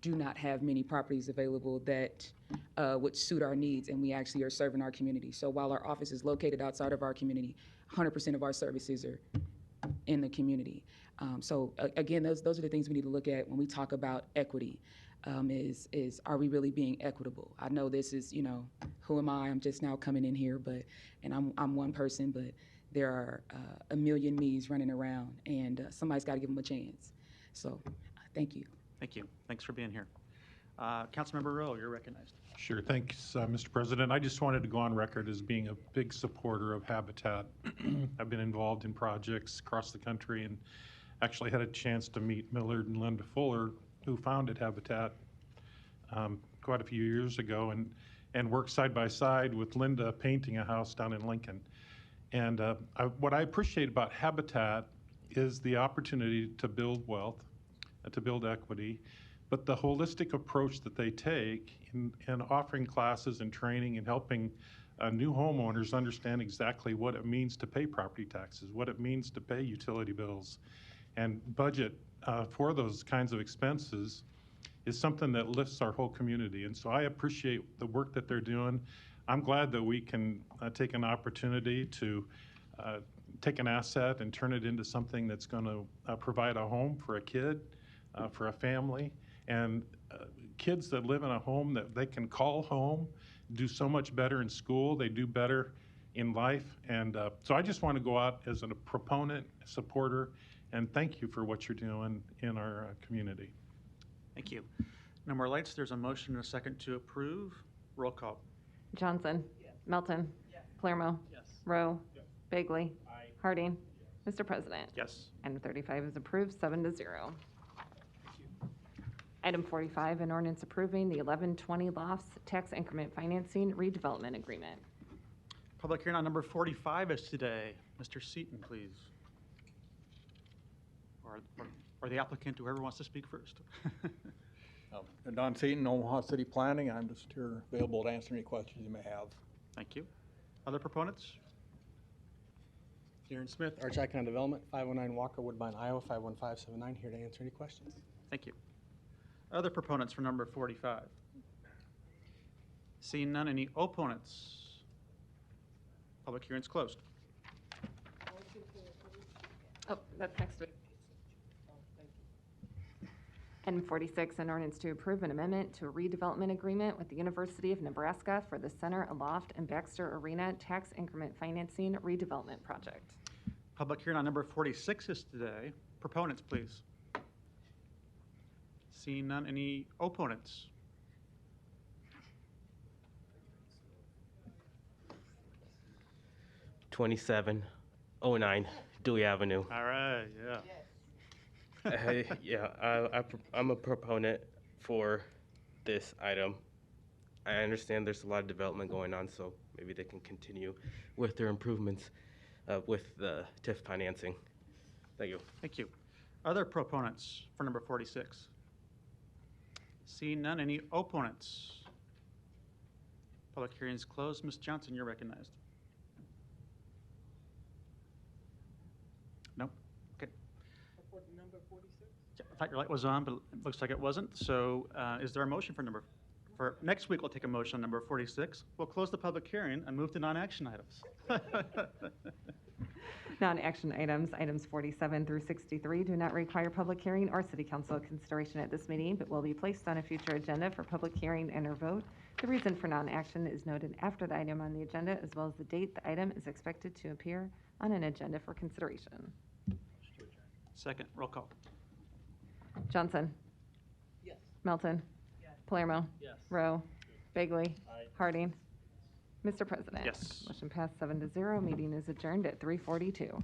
do not have many properties available that would suit our needs, and we actually are serving our community. So while our office is located outside of our community, 100% of our services are in the community. So again, those are the things we need to look at when we talk about equity. Is are we really being equitable? I know this is, who am I? I'm just now coming in here, and I'm one person, but there are a million me's running around, and somebody's got to give them a chance. So thank you. Thank you. Thanks for being here. Councilmember Rowe, you're recognized. Sure. Thanks, Mr. President. I just wanted to go on record as being a big supporter of Habitat. I've been involved in projects across the country and actually had a chance to meet Millard and Linda Fuller, who founded Habitat quite a few years ago, and worked side by side with Linda painting a house down in Lincoln. And what I appreciate about Habitat is the opportunity to build wealth, to build equity, but the holistic approach that they take in offering classes and training and helping new homeowners understand exactly what it means to pay property taxes, what it means to pay utility bills, and budget for those kinds of expenses is something that lifts our whole community. And so I appreciate the work that they're doing. I'm glad that we can take an opportunity to take an asset and turn it into something that's going to provide a home for a kid, for a family, and kids that live in a home that they can call home do so much better in school. They do better in life. And so I just want to go out as a proponent, supporter, and thank you for what you're doing in our community. Thank you. No more lights. There's a motion and a second to approve. Roll call. Johnson. Melton. Palermo. Rowe. Bagley. Harding. Mr. President. Yes. Item 35 is approved, 7-0. Item 45, an ordinance approving the 1120 Lofts Tax Increment Financing Redevelopment Agreement. Public hearing on number 45 is today. Mr. Seaton, please. Or the applicant, whoever wants to speak first. Don Seaton, Omaha City Planning. I'm just here available to answer any questions you may have. Thank you. Other proponents? Darren Smith, Arch Icon Development, 509 Walker, Woodbine, Iowa, 51579, here to answer any questions. Thank you. Other proponents for number 45? Seeing none, any opponents? Public hearing is closed. Oh, that's next week. Item 46, an ordinance to approve an amendment to a redevelopment agreement with the University of Nebraska for the Center Aloft and Baxter Arena Tax Increment Financing Redevelopment Project. Public hearing on number 46 is today. Proponents, please. Seeing none, any opponents? (2709) Dewey Avenue. All right, yeah. I'm a proponent for this item. I understand there's a lot of development going on, so maybe they can continue with their improvements with the TIF financing. Thank you. Thank you. Other proponents for number 46? Seeing none, any opponents? Public hearing is closed. Ms. Johnson, you're recognized. No? Okay. Number 46? I thought your light was on, but it looks like it wasn't. So is there a motion for next week? We'll take a motion on number 46. We'll close the public hearing and move to non-action items. Non-action items, items 47 through 63 do not require public hearing or city council consideration at this meeting, but will be placed on a future agenda for public hearing and or vote. The reason for non-action is noted after the item on the agenda, as well as the date the item is expected to appear on an agenda for consideration. Second, roll call. Johnson. Yes. Melton. Palermo. Rowe. Bagley. Harding. Mr. President. Yes. Motion passed 7-0. Meeting is adjourned at 3:42.